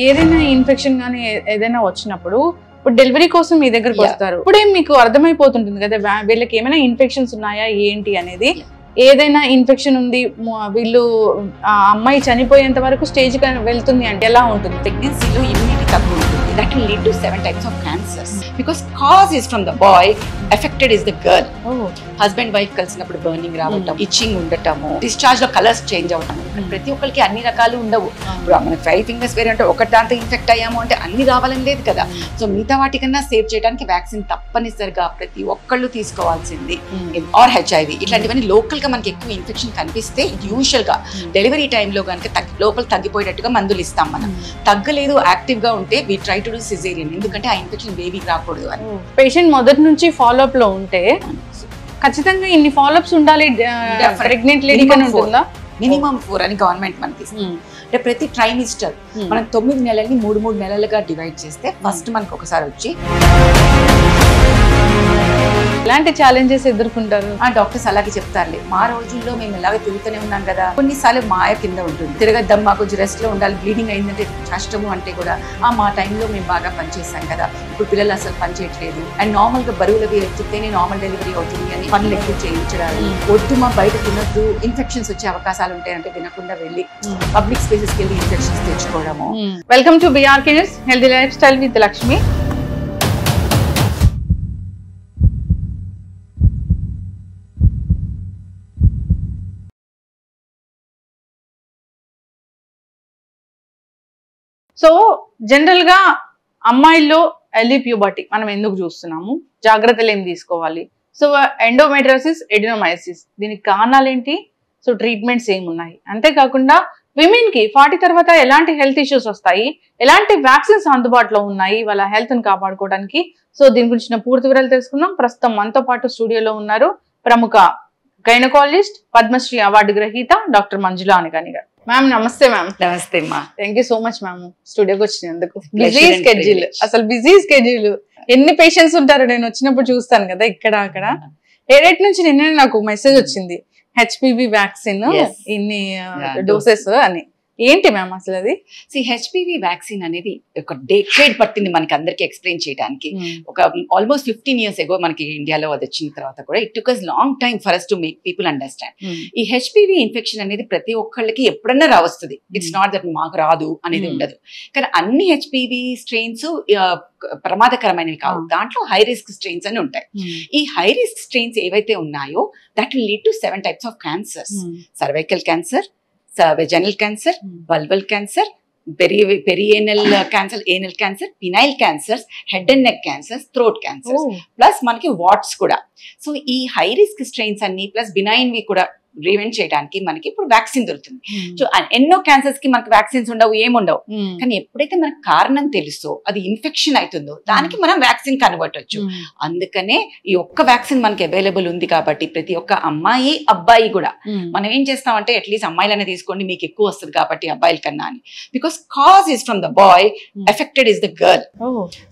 ఏదైనా ఇన్ఫెక్షన్ గానీ ఏదైనా వచ్చినప్పుడు ఇప్పుడు డెలివరీ కోసం మీ దగ్గరకు వస్తారు. ఇప్పుడే మీకు అర్థమైపోతుంటుంది కదా వీళ్ళకి ఏమైనా ఇన్ఫెక్షన్స్ ఉన్నాయా ఏంటి అనేది. ఏదైనా ఇన్ఫెక్షన్ ఉంది వీళ్ళు అమ్మాయి చనిపోయేంత వరకు స్టేజ్ వెళ్తుంది అంటే ఎలా ఉంటుంది? ప్రెగ్నెన్సీలో ఇమ్యూనిటీ తక్కువ ఉంటుంది. That will lead to 7 types of cancers because cause is from the boy, affected is the girl. Husband wife కలిసినప్పుడు బర్నింగ్ రావటం, ఇచ్చింగ్ ఉండటము, డిశ్చార్జ్ లో కలర్స్ చేంజ్ అవటం. ప్రతి ఒక్కరికి అన్ని రకాలు ఉండవు. ఇప్పుడు మన 5 ఫింగర్స్ వేరే అంటే ఒక దాంతో ఇన్ఫెక్ట్ అయ్యాము అంటే అన్ని రావాలని లేదు కదా. సో మిగతా వాటికన్నా సేవ్ చేయడానికి వ్యాక్సిన్ తప్పనిసరిగా ప్రతి ఒక్కళ్ళు తీసుకోవాల్సింది. ఆర్ హెచ్ఐవి ఇట్లాంటివన్నీ లోకల్ గా మనకి ఎక్కువ ఇన్ఫెక్షన్ కనిపిస్తే యూజువల్ గా డెలివరీ టైంలో కనుక లోపల తగ్గిపోయేటట్టుగా మందులు ఇస్తాం. మనం తగ్గలేదు యాక్టివ్ గా ఉంటే we try to do caesarean, ఎందుకంటే ఆ ఇన్ఫెక్షన్ బేబీకి రాకూడదు అని. పేషెంట్ మొదటి నుంచి ఫాలో అప్ లో ఉంటే ఖచ్చితంగా ఇన్ని ఫాలోఅప్స్ ఉండాలి ప్రెగ్నెంట్ లేడీ కన్నా ఉంటుందా? మినిమం 4 అని గవర్నమెంట్ మనకి ఇస్తుంది. అంటే ప్రతి ట్రైమిస్టర్ మనం 9 నెలల్ని 3 నెలలుగా డివైడ్ చేస్తే ఫస్ట్ మనకు ఒకసారి వచ్చి ఎలాంటి ఛాలెంజెస్ ఎదుర్కొంటారు? ఆ డాక్టర్స్ అలాగే చెప్తారులే. మా రోజుల్లో మేము ఇలాగే తిరుగుతూనే ఉన్నాం కదా, కొన్నిసార్లు మాయ కింద ఉంటుంది. తిరగద్దమ్మా కొంచెం రెస్ట్ లో ఉండాలి, బ్లీడింగ్ అయిందంటే కష్టము అంటే కూడా మా టైంలో మేము బాగా పనిచేసాం కదా, ఇప్పుడు పిల్లలు అసలు పనిచేయట్లేదు అండ్ నార్మల్ గా బరువులు అవి ఎత్తుతేనే నార్మల్ డెలివరీ అవుతుంది అని పనులు ఎక్కువ చేయించడాలు, వద్దు మా బయట తినద్దు ఇన్ఫెక్షన్స్ వచ్చే అవకాశాలు ఉంటాయంటే వినకుండా వెళ్ళి పబ్లిక్ స్పేసెస్కి వెళ్ళి ఇన్ఫెక్షన్స్ తెచ్చుకోవడము. Welcome to BRK news healthy lifestyle with Lakshmi. So general గా అమ్మాయిల్లో ఎర్లీ ప్యూబర్టీ మనం ఎందుకు చూస్తున్నాము, జాగ్రత్తలు ఏం తీసుకోవాలి? సో ఎండోమెట్రియోసిస్, ఎడినోమైసిస్ దీనికి కారణాలు ఏంటి, సో ట్రీట్మెంట్స్ ఏమున్నాయి, అంతేకాకుండా విమెన్ కి 40 తర్వాత ఎలాంటి హెల్త్ ఇష్యూస్ వస్తాయి, ఎలాంటి వ్యాక్సిన్స్ అందుబాటులో ఉన్నాయి వాళ్ళ హెల్త్ ని కాపాడుకోవడానికి. సో దీని గురించిన పూర్తి వివరాలు తెలుసుకుందాం. ప్రస్తుతం మనతో పాటు స్టూడియోలో ఉన్నారు ప్రముఖ గైనకాలజిస్ట్, పద్మశ్రీ అవార్డు గ్రహీత డాక్టర్ మంజులా అనగాని గారు. మ్యామ్ నమస్తే. మ్యామ్ నమస్తే అమ్మా. Thank you so much ma'am స్టూడియోకి వచ్చినందుకు. బిజీ స్కెడ్యూల్, అసలు బిజీ స్కెడ్యూల్, ఎన్ని పేషెంట్స్ ఉంటారో నేను వచ్చినప్పుడు చూస్తాను కదా ఇక్కడ అక్కడ. ఏరేట్ నుంచి నిన్న నాకు మెసేజ్ వచ్చింది HPV వ్యాక్సిన్ ఇన్ని డోసెస్ అని. ఏంటి మ్యామ్ అసలు అది? HPV వ్యాక్సిన్ అనేది ఒక డేకేడ్ పట్టింది మనకి అందరికి ఎక్స్ప్లెయిన్ చేయడానికి. ఒక ఆల్మోస్ట్ 15 years ఎగో మనకి ఇండియాలో అది వచ్చిన తర్వాత కూడా it took us long time for us to make people understand. ఈ HPV ఇన్ఫెక్షన్ అనేది ప్రతి ఒక్కళ్ళకి ఎప్పుడన్నా రావస్తుంది. ఇట్స్ నాట్ దట్ మాకు రాదు అనేది ఉండదు. కానీ అన్ని HPV స్ట్రెయిన్స్ ప్రమాదకరమైనవి కావు. దాంట్లో హై రిస్క్ స్ట్రెయిన్స్ అని ఉంటాయి. ఈ హై రిస్క్ స్ట్రెయిన్స్ ఏవైతే ఉన్నాయో that will lead to 7 types of cancers. Cervical cancer, vaginal cancer, vulval cancer, perianal cancer, anal cancer, penile cancers, head and neck cancers, throat cancers, plus మనకి watts కూడా. So ఈ high risk strains అన్ని plus benign వి కూడా prevent చేయడానికి మనకి ఇప్పుడు vaccine దొరుకుతుంది. So ఎన్నో క్యాన్సర్స్ కి మనకి వ్యాక్సిన్స్ ఉండవు, ఏముండవు. కానీ ఎప్పుడైతే మనకు కారణం తెలుసో అది ఇన్ఫెక్షన్ అవుతుందో దానికి మనం వ్యాక్సిన్ కన్వర్ట్ వచ్చు. అందుకనే ఈ ఒక్క వ్యాక్సిన్ మనకి అవైలబుల్ ఉంది కాబట్టి ప్రతి ఒక్క అమ్మాయి అబ్బాయి కూడా మనం ఏం చేస్తామంటే అట్లీస్ట్ అమ్మాయిలనే తీసుకోండి మీకు ఎక్కువ వస్తుంది కాబట్టి అబ్బాయిల కన్నా అని. Because cause is from the boy, affected is the girl.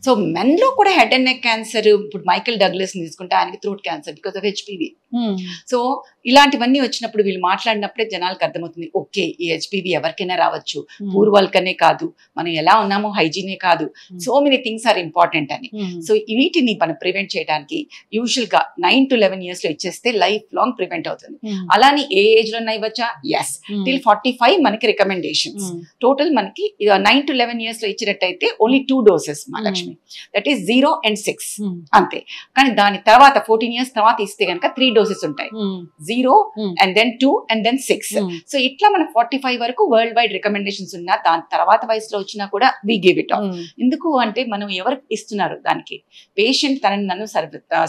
So men లో కూడా హెడ్ అండ్ నెక్ క్యాన్సర్, ఇప్పుడు మైకల్ డగ్లస్ తీసుకుంటే ఆయనకి throat cancer because of HPV. So ఇలాంటివన్నీ వచ్చినప్పుడు వీళ్ళు మాట్లాడినప్పుడే జనాలకు అర్థమవుతుంది ఓకే ఈ HPV ఎవరికైనా రావచ్చు, పూర్వాలకనే కాదు, మనం ఎలా ఉన్నామో హైజీనే కాదు, so many things are important అని. సో వీటిని మనం ప్రివెంట్ చేయడానికి యూజువల్ గా 9 to 11 years లో ఇచ్చేస్తే లైఫ్ లాంగ్ ప్రివెంట్ అవుతుంది. అలానే ఏ ఏజ్ లో ఇవ్వచ్చా? ఎస్, టిల్ 45 మనకి రికమెండేషన్స్. టోటల్ మనకి 9 to 11 years లో ఇచ్చినట్టయితే ఓన్లీ 2 doses మా లక్ష్మి, దట్ ఈస్ 0 and 6 అంతే. కానీ దాని తర్వాత 14 years తర్వాత ఇస్తే కనుక 3 doses ఉంటాయి, 0 and then 2 and then 6. So ఇట్లా మన 45 వరకు వరల్డ్ వైడ్ రికమెండేషన్స్ ఉన్నా దాని తర్వాత వయసులో వచ్చినా కూడా వి గివ్ ఇట్ ఆల్. ఎందుకు అంటే మనం ఎవరు ఇస్తున్నారు దానికి, పేషెంట్ తనని నన్ను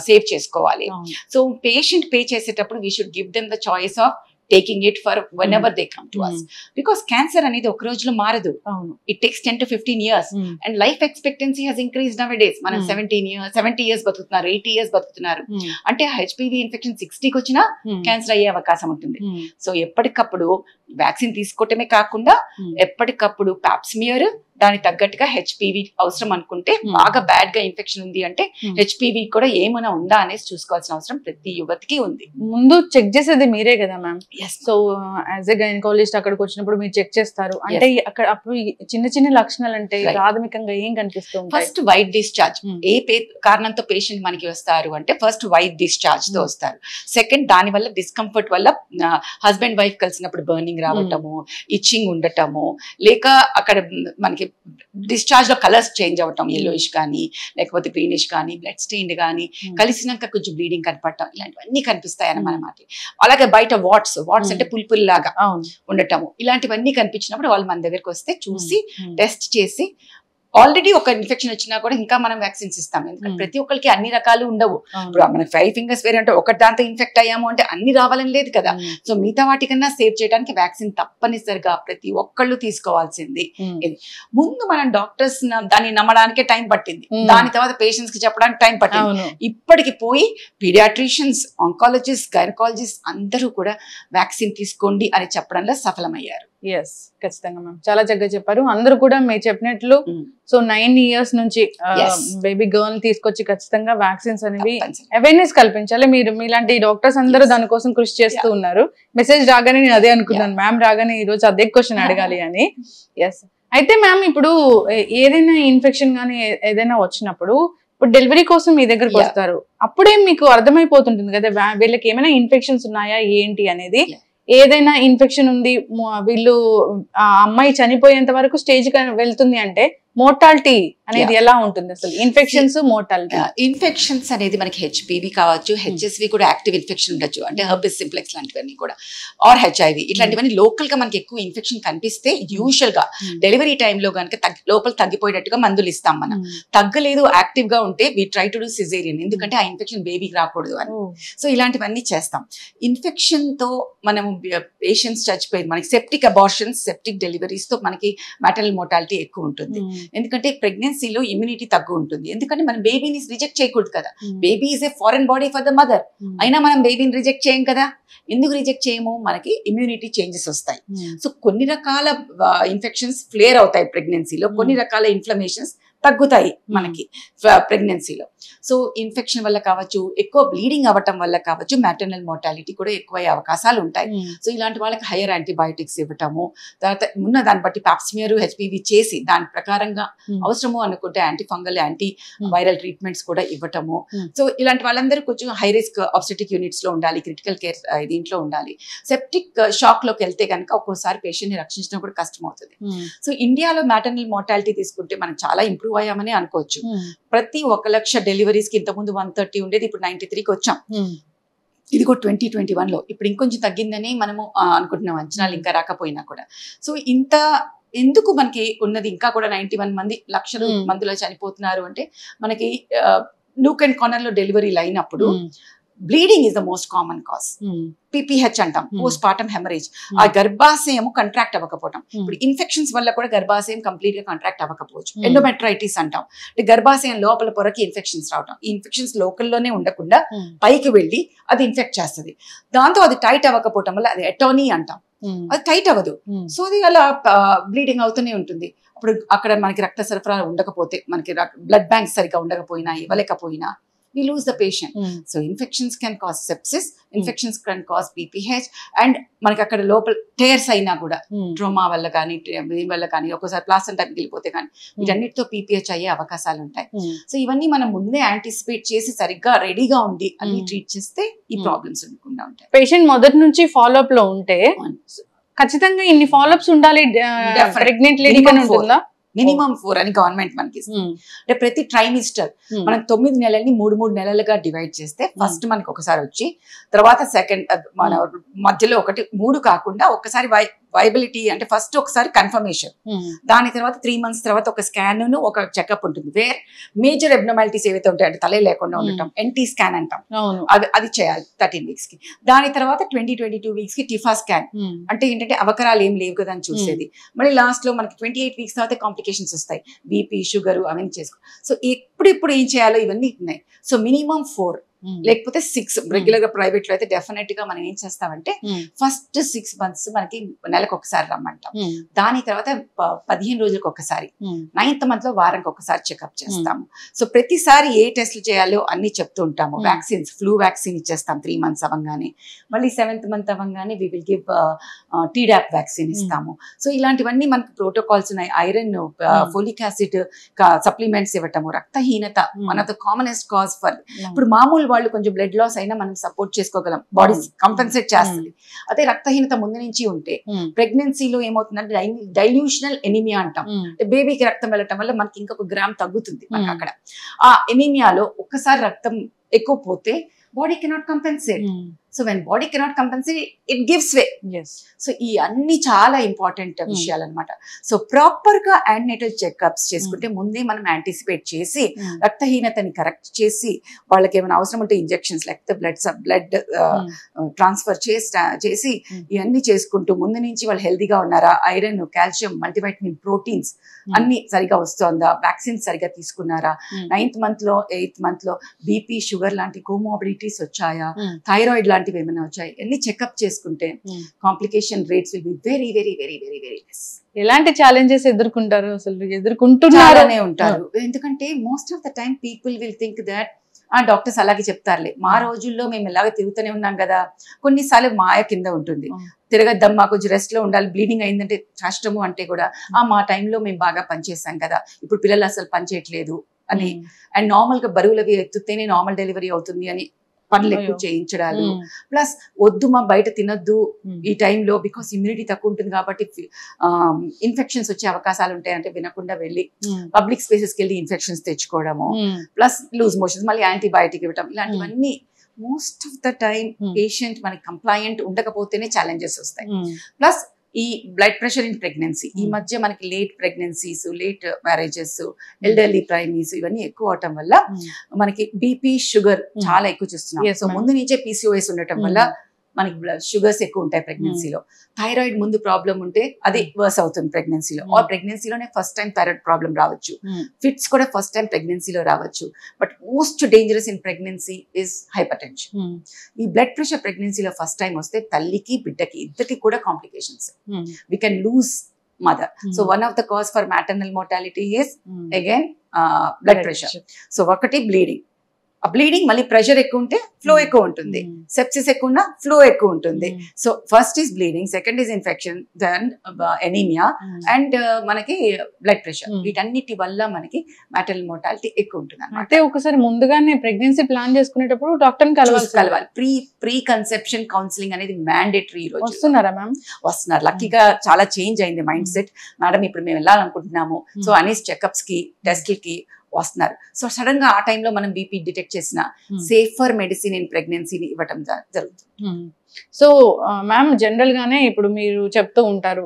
సేవ్ చేసుకోవాలి. సో పేషెంట్ పే చేసేటప్పుడు we should give them the choice of taking it for whenever they come to us, because cancer అనేది ఒక రోజులో మారదు. It takes 10 to 15 years and life expectancy has increased nowadays. మనం 70 years బతుకుతున్నారు, 80 years బతుకుతున్నారు. అంటే HPV infection 60కి వచ్చినా cancer అయ్యే అవకాశం ఉంటుంది. సో ఎప్పటికప్పుడు వ్యాక్సిన్ తీసుకోవటమే కాకుండా ఎప్పటికప్పుడు పాప్స్మియర్, దానికి తగ్గట్టుగా హెచ్పివి అవసరం అనుకుంటే, బాగా బ్యాడ్ గా ఇన్ఫెక్షన్ ఉంది అంటే హెచ్పివి కూడా ఏమైనా ఉందా అనేసి చూసుకోవాల్సిన అవసరం ప్రతి యువతికి ఉంది. ముందు చెక్ చేసేది మీరే కదా ma'am. So as a gynaecologist అక్కడికి వచ్చినప్పుడు మీరు చెక్ చేస్తారు అంటే అక్కడ అప్పుడు చిన్న చిన్న లక్షణాలు అంటే ప్రాథమికంగా ఏం కనిపిస్తుంది? First white discharge. ఏ కారణంతో పేషెంట్ మనకి వస్తారు అంటే ఫస్ట్ వైట్ డిశ్చార్జ్ తో వస్తారు. సెకండ్, దాని వల్ల డిస్కంఫర్ట్ వల్ల హస్బెండ్ వైఫ్ కలిసినప్పుడు బర్నింగ్ రావటము, ఇచ్చింగ్ ఉండటము, లేక అక్కడ మనకి డిశ్చార్జ్ లో కలర్స్ చేంజ్ అవటం, yellowish కానీ లేకపోతే గ్రీనిష్ కానీ బ్లడ్ స్టెయిన్డ్ కానీ, కలిసినాక కొంచెం బ్లీడింగ్ కనపడటం, ఇలాంటివన్నీ కనిపిస్తాయి అన్నమాట. అలాగే బయట వాట్స్ అంటే పుల్పుల్లాగా ఉండటము, ఇలాంటివన్నీ కనిపించినప్పుడు వాళ్ళు మన దగ్గరకు వస్తే చూసి టెస్ట్ చేసి, ఆల్రెడీ ఒక ఇన్ఫెక్షన్ వచ్చినా కూడా ఇంకా మనం వ్యాక్సిన్స్ ఇస్తాం. ఎందుకంటే ప్రతి ఒక్కరికి అన్ని రకాలు ఉండవు. ఇప్పుడు మనకి 5 ఫింగర్స్ వేరే ఒకటి దాంతో ఇన్ఫెక్ట్ అయ్యాము అంటే అన్ని రావాలని లేదు కదా. సో మిగతా వాటికన్నా సేవ్ చేయడానికి వ్యాక్సిన్ తప్పనిసరిగా ప్రతి ఒక్కళ్ళు తీసుకోవాల్సింది. ఇది ముందు మనం డాక్టర్స్ దాన్ని నమ్మడానికే టైం పట్టింది, దాని తర్వాత పేషెంట్స్ కి చెప్పడానికి టైం పట్టింది. ఇప్పటికి పోయి పీడియాట్రిషియన్స్, ఆంకాలజిస్ట్, గైనకాలజిస్ట్ అందరూ కూడా వ్యాక్సిన్ తీసుకోండి అని చెప్పడంలో సఫలమయ్యారు. ఎస్, ఖచ్చితంగా మ్యామ్, చాలా చక్కగా చెప్పారు. అందరూ కూడా మీరు చెప్పినట్లు సో 9 years నుంచి బేబీ గర్ల్ తీసుకొచ్చి ఖచ్చితంగా వ్యాక్సిన్స్ అనేవి అవేర్నెస్ కల్పించాలి. మీరు మీలాంటి డాక్టర్స్ అందరూ దానికోసం కృషి చేస్తూ ఉన్నారు. మెసేజ్ రాగానే నేను అదే అనుకున్నాను, మ్యామ్ రాగానే ఈ రోజు అదే క్వశ్చన్ అడగాలి అని. ఎస్, అయితే మ్యామ్ ఇప్పుడు ఏదైనా ఇన్ఫెక్షన్ కానీ ఏదైనా వచ్చినప్పుడు ఇప్పుడు డెలివరీ కోసం మీ దగ్గరకు వస్తారు, అప్పుడే మీకు అర్థమైపోతుంటుంది కదా వీళ్ళకి ఏమైనా ఇన్ఫెక్షన్స్ ఉన్నాయా ఏంటి అనేది. ఏదైనా ఇన్ఫెక్షన్ ఉంది, వీళ్ళు ఆ అమ్మాయి చనిపోయేంత వరకు స్టేజ్ వెళ్తుంది అంటే మోర్టాలిటీ అనేది ఎలా ఉంటుంది అసలు? Infections, mortality. ఇన్ఫెక్షన్స్ అనేది మనకి హెచ్పివి కావచ్చు, హెచ్ఎస్వి కూడా యాక్టివ్ ఇన్ఫెక్షన్ ఉండొచ్చు, అంటే హెర్పెస్ సింప్లెక్స్ లాంటివన్నీ కూడా, ఆర్ హెచ్ఐవి, ఇట్లాంటివన్నీ లోకల్ గా మనకి ఎక్కువ ఇన్ఫెక్షన్ కనిపిస్తే యూజువల్ గా డెలివరీ టైంలో కనుక లోపల తగ్గిపోయేటట్టుగా మందులు ఇస్తాం మనం. తగ్గలేదు, యాక్టివ్ గా ఉంటే we try to do caesarean, ఎందుకంటే ఆ ఇన్ఫెక్షన్ బేబీకి రాకూడదు అని. సో ఇలాంటివన్నీ చేస్తాం. ఇన్ఫెక్షన్ తో మనం పేషెంట్స్ చచ్చిపోయేది, మనకి సెప్టిక్ అబార్షన్స్, సెప్టిక్ డెలివరీస్ తో మనకి మ్యాటర్నల్ మోర్టాలిటీ ఎక్కువ ఉంటుంది. ఎందుకంటే ప్రెగ్నెన్సీలో ఇమ్యూనిటీ తగ్గు ఉంటుంది, ఎందుకంటే మనం బేబీని రిజెక్ట్ చేయకూడదు కదా. Baby is a foreign body for the mother, అయినా మనం బేబీని రిజెక్ట్ చేయం కదా. ఎందుకు రిజెక్ట్ చేయము? మనకి ఇమ్యూనిటీ చేంజెస్ వస్తాయి. సో కొన్ని రకాల ఇన్ఫెక్షన్స్ ఫ్లేర్ అవుతాయి ప్రెగ్నెన్సీలో, కొన్ని రకాల ఇన్ఫ్లమేషన్స్ తగ్గుతాయి మనకి ప్రెగ్నెన్సీలో. సో ఇన్ఫెక్షన్ వల్ల కావచ్చు, ఎక్కువ బ్లీడింగ్ అవ్వటం వల్ల కావచ్చు, మ్యాటర్నల్ మోర్టాలిటీ కూడా ఎక్కువ అయ్యే అవకాశాలు ఉంటాయి. సో ఇలాంటి వాళ్ళకి హైయర్ యాంటీబయాటిక్స్ ఇవ్వటము, తర్వాత ఉన్న దాన్ని బట్టి పాప్స్మియర్, హెచ్పివి చేసి దాని ప్రకారంగా అవసరము అనుకుంటే anti fungal, anti viral treatments కూడా ఇవ్వటము. సో ఇలాంటి వాళ్ళందరూ కొంచెం హై రిస్క్ ఆబ్స్టెటిక్ యూనిట్స్ లో ఉండాలి, క్రిటికల్ కేర్ దీంట్లో ఉండాలి. సెప్టిక్ షాక్ లోకి వెళ్తే కనుక ఒక్కోసారి పేషెంట్ ని రక్షించడం కూడా కష్టం అవుతుంది. సో ఇండియాలో మ్యాటర్నల్ మోర్టాలిటీ తీసుకుంటే మనం చాలా ఇంప్రూవ్ అయ్యామని అనుకోవచ్చు. ప్రతి 1,00,000 డెలివరీస్ కి ఇంతకుముందు 130 ఉండేది, ఇప్పుడు 93కి వచ్చాం. ఇది కూడా 2021లో, ఇప్పుడు ఇంకొంచెం తగ్గిందని మనము అనుకుంటున్నాం, అంచనాలు ఇంకా రాకపోయినా కూడా. సో ఇంత ఎందుకు మనకి ఉన్నది ఇంకా కూడా 91 లక్షల మందిలో చనిపోతున్నారు అంటే, మనకి నూక్ అండ్ కార్నర్ లో డెలివరీలు అయినప్పుడు bleeding is the most common cause. PPH అంటాం, పోస్ట్ పార్టమ్ హెమరేజ్. ఆ గర్భాశయం కాంట్రాక్ట్ అవ్వకపోవడం. ఇప్పుడు ఇన్ఫెక్షన్స్ వల్ల కూడా గర్భాశయం కంప్లీట్ గా కాంట్రాక్ట్ అవ్వకపోవచ్చు. ఎండోమెట్రైటిస్ అంటాం, అంటే గర్భాశయం లోపల పొరకి ఇన్ఫెక్షన్స్ రావడం. ఈ ఇన్ఫెక్షన్స్ లోకల్లోనే ఉండకుండా పైకి వెళ్ళి అది ఇన్ఫెక్ట్ చేస్తుంది. దాంతో అది టైట్ అవ్వకపోవడం వల్ల అది ఎటోనీ అంటాం, అది టైట్ అవ్వదు. సో అది అలా బ్లీడింగ్ అవుతూనే ఉంటుంది. అప్పుడు అక్కడ మనకి రక్త సరఫరా ఉండకపోతే, మనకి బ్లడ్ బ్యాంక్స్ సరిగ్గా ఉండకపోయినా, ఇవ్వలేకపోయినా, we lose the patient. So infections can cause sepsis, infections can cause PPH, and మనకి అక్కడ లోపల టేర్స్ అయినా కూడా ట్రోమా వల్ల కానీ, దీని వల్ల కానీ, ఒక్కోసారి ప్లాస్టా తగ్గిపోతే కానీ, వీటన్నిటితో PPH అయ్యే అవకాశాలు ఉంటాయి. సో ఇవన్నీ మనం ముందే యాంటిసిపేట్ చేసి సరిగ్గా రెడీగా ఉండి అన్ని ట్రీట్ చేస్తే ఈ ప్రాబ్లమ్స్ ఉండకుండా ఉంటాయి. పేషెంట్ మొదటి నుంచి ఫాలో అప్ లో ఉంటే ఖచ్చితంగా ఇన్ని ఫాలో అప్స్ ఉండాలి ప్రెగ్నెంట్ లేడీకి అని ఉంటుందా? మినిమం 4 అని గవర్నమెంట్ మనకి, అంటే ప్రతి ట్రైమిస్టర్ మనం 9 నెలల్ని 3 నెలలుగా డివైడ్ చేస్తే, ఫస్ట్ మనకి ఒకసారి వచ్చి, తర్వాత సెకండ్ మన మధ్యలో ఒకటి 3 కాకుండా ఒకసారి వైబిలిటీ అంటే ఫస్ట్ ఒకసారి కన్ఫర్మేషన్, దాని తర్వాత 3 months తర్వాత ఒక స్కాన్, ఒక చెకప్ ఉంటుంది, వేర్ మేజర్ అబ్నార్మాలిటీస్ ఏవైతే ఉంటాయి అంటే తలే లేకుండా ఉండటం, NT స్కాన్ అంటాం, అది చేయాలి 13 weeks కి. దాని తర్వాత 22 weeks కి టిఫా స్కాన్, అంటే ఏంటంటే అవకరాలు ఏం లేవు కదా అని చూసేది. మళ్ళీ లాస్ట్ లో మనకి 28 weeks తర్వాత కాంప్లికేషన్స్ వస్తాయి, బీపీ, షుగర్ అవన్నీ చేసుకో. సో ఎప్పుడెప్పుడు ఏం చేయాలో ఇవన్నీ ఉన్నాయి. సో మినిమం 4 లేకపోతే 6 రెగ్యులర్ గా ప్రైవేట్ లో అయితే డెఫినెట్ గా మనం ఏం చేస్తామంటే ఫస్ట్ 6 months మనకి నెలకు ఒకసారి రమ్మంటాం. దాని తర్వాత 15 రోజులకు ఒకసారి, 9th month లో వారానికి ఒకసారి చెకప్ చేస్తాము. సో ప్రతిసారి ఏ టెస్ట్లు చేయాలో అన్ని చెప్తూ ఉంటాము. వ్యాక్సిన్స్, ఫ్లూ వ్యాక్సిన్ ఇచ్చేస్తాం 3 months అవ్వగానే. మళ్ళీ 7th month అవ్వగానే we will give Tdap vaccine ఇస్తాము. సో ఇలాంటివన్నీ మనకి ప్రోటోకాల్స్ ఉన్నాయి. ఐరన్, ఫోలిక్ యాసిడ్ సప్లిమెంట్స్ ఇవ్వటము, రక్తహీనత one of the commonest cause for. ఇప్పుడు మామూలు వాళ్ళు కొంచెం బ్లడ్ లాస్ అయినా మనం సపోర్ట్ చేసుకోగలం, బాడీ కంపెన్సేట్ చేస్తుంది. అదే రక్తహీనత ముందు నుంచి ఉంటే ప్రెగ్నెన్సీలో ఏమవుతుందంటే డైల్యూషనల్ ఎనీమియా అంటాం. అంటే బేబీకి రక్తం వెళ్ళటం వల్ల మనకి ఇంకొక గ్రామ్ తగ్గుతుంది మనకి అక్కడ. ఆ ఎనీమియాలో ఒక్కసారి రక్తం ఎక్కువ పోతే body cannot compensate. So when body cannot compensate it gives way. So ఈ అన్ని చాలా ఇంపార్టెంట్ విషయాలు అనమాట. సో ప్రాపర్ గా యాంటీనేటల్ చెకప్స్ చేసుకుంటే ముందే మనం యాంటిసిపేట్ చేసి రక్తహీనతని కరెక్ట్ చేసి వాళ్ళకి ఏమైనా అవసరం ఉంటే ఇంజెక్షన్స్ లేకపోతే బ్లడ్ ట్రాన్స్ఫర్ చేసి ఇవన్నీ చేసుకుంటూ ముందు నుంచి వాళ్ళు హెల్దీగా ఉన్నారా, ఐరన్, కాల్షియం, మల్టీవైటమిన్, ప్రోటీన్స్ అన్ని సరిగా వస్తుందా, వ్యాక్సిన్స్ సరిగా తీసుకున్నారా, 9th month లో 8th month low BP, sugar లాంటి కోమార్బిడిటీస్ వచ్చాయా, థైరాయిడ్ లాంటివి ఏమైనా వచ్చాయి, అన్ని చెకప్ చేసుకుంటే complication rates will be very very very very very less. ఎలాంటి ఛాలెంజెస్ ఎదుర్కొంటారు, అసలు ఎదుర్కొంటున్నారనే ఉంటారు. ఎందుకంటే most of the time people will think that doctors అలాగే చెప్తారులే, మా రోజుల్లో మేము ఇలాగే తిరుగుతూనే ఉన్నాం కదా. కొన్నిసార్లు మాయ కింద ఉంటుంది, తిరగద్దమ్మా కొంచెం రెస్ట్ లో ఉండాలి, బ్లీడింగ్ అయిందంటే కష్టము అంటే కూడా మా టైంలో మేము బాగా పనిచేసాం కదా, ఇప్పుడు పిల్లలు అసలు పనిచేయట్లేదు అని. అండ్ నార్మల్ గా బరువులవి ఎత్తుతేనే నార్మల్ డెలివరీ అవుతుంది అని పనులు ఎక్కువ చేయించడాలు. ప్లస్ వద్దు మా బయట తినొద్దు ఈ టైంలో బికాస్ ఇమ్యూనిటీ తక్కువ ఉంటుంది కాబట్టి ఇన్ఫెక్షన్స్ వచ్చే అవకాశాలు ఉంటాయి అంటే వినకుండా వెళ్ళి పబ్లిక్ స్పేసెస్కి వెళ్ళి ఇన్ఫెక్షన్స్ తెచ్చుకోవడము, ప్లస్ లూజ్ మోషన్స్, మళ్ళీ యాంటీబయాటిక్ ఇవ్వడం, ఇలాంటివన్నీ most of the time patient మనకి కంప్లైంట్ ఉండకపోతేనే ఛాలెంజెస్ వస్తాయి. ప్లస్ ఈ బ్లడ్ ప్రెషర్ ఇన్ ప్రెగ్నెన్సీ, ఈ మధ్య మనకి late pregnancies, late marriages, elderly primis ఇవన్నీ ఎక్కువ అవటం వల్ల మనకి బీపీ, షుగర్ చాలా ఎక్కువ చూస్తున్నాం. సో ముందు నుంచే పీసీఓఎస్ ఉండటం వల్ల మనకి షుగర్స్ ఎక్కువ ఉంటాయి ప్రెగ్నెన్సీలో. థైరాయిడ్ ముందు ప్రాబ్లం ఉంటే అది వర్స్ అవుతుంది ప్రెగ్నెన్సీలో, ఆర్ ప్రెగ్నెన్సీలోనే ఫస్ట్ టైం థైరాయిడ్ ప్రాబ్లం రావచ్చు, ఫిట్స్ కూడా ఫస్ట్ టైం ప్రెగ్నెన్సీలో రావచ్చు. But most dangerous in pregnancy is hypertension. ఈ బ్లడ్ ప్రెషర్ ప్రెగ్నెన్సీలో ఫస్ట్ టైం వస్తే తల్లికి బిడ్డకి ఇద్దరికి కూడా complications. We can lose mother. So one of the cause for maternal mortality is again blood pressure. So ఒకటి బ్లీడింగ్, ఆ bleeding మళ్ళీ ప్రెషర్ ఎక్కువ ఉంటే ఫ్లో ఎక్కువ ఉంటుంది, సెప్సిస్ ఎక్కువ ఉన్నా ఫ్లో ఎక్కువ ఉంటుంది. So first is bleeding, second is infection, then anaemia and మనకి బ్లడ్ ప్రెషర్. వీటన్నిటి వల్ల మనకి మ్యాటర్నల్ మోర్టాలిటీ ఎక్కువ ఉంటుంది అన్నమాట. అయితే ఒకసారి ముందుగానే ప్రెగ్నెన్సీ ప్లాన్ చేసుకునేటప్పుడు డాక్టర్ని కలవాలి. ప్రీ కన్సెప్షన్ కౌన్సిలింగ్ అనేది మ్యాండేటరీ. వస్తున్నారా మ్యామ్? వస్తున్నారు. లక్కీగా చాలా చేంజ్ అయింది మైండ్ సెట్. మేడం ఇప్పుడు మేము వెళ్ళాలనుకుంటున్నాము, సో అనేసి చెకప్స్ కి, టెస్ట్లకి వస్తున్నారు. సో సడన్ గా ఆ టైంలో మనం బీపీ డిటెక్ట్ చేసిన సేఫర్ మెడిసిన్ ఇన్ ప్రెగ్నెన్సీని ఇవ్వటం జరుగుతుంది. సో మ్యామ్ జనరల్ గానే ఇప్పుడు మీరు చెప్తూ ఉంటారు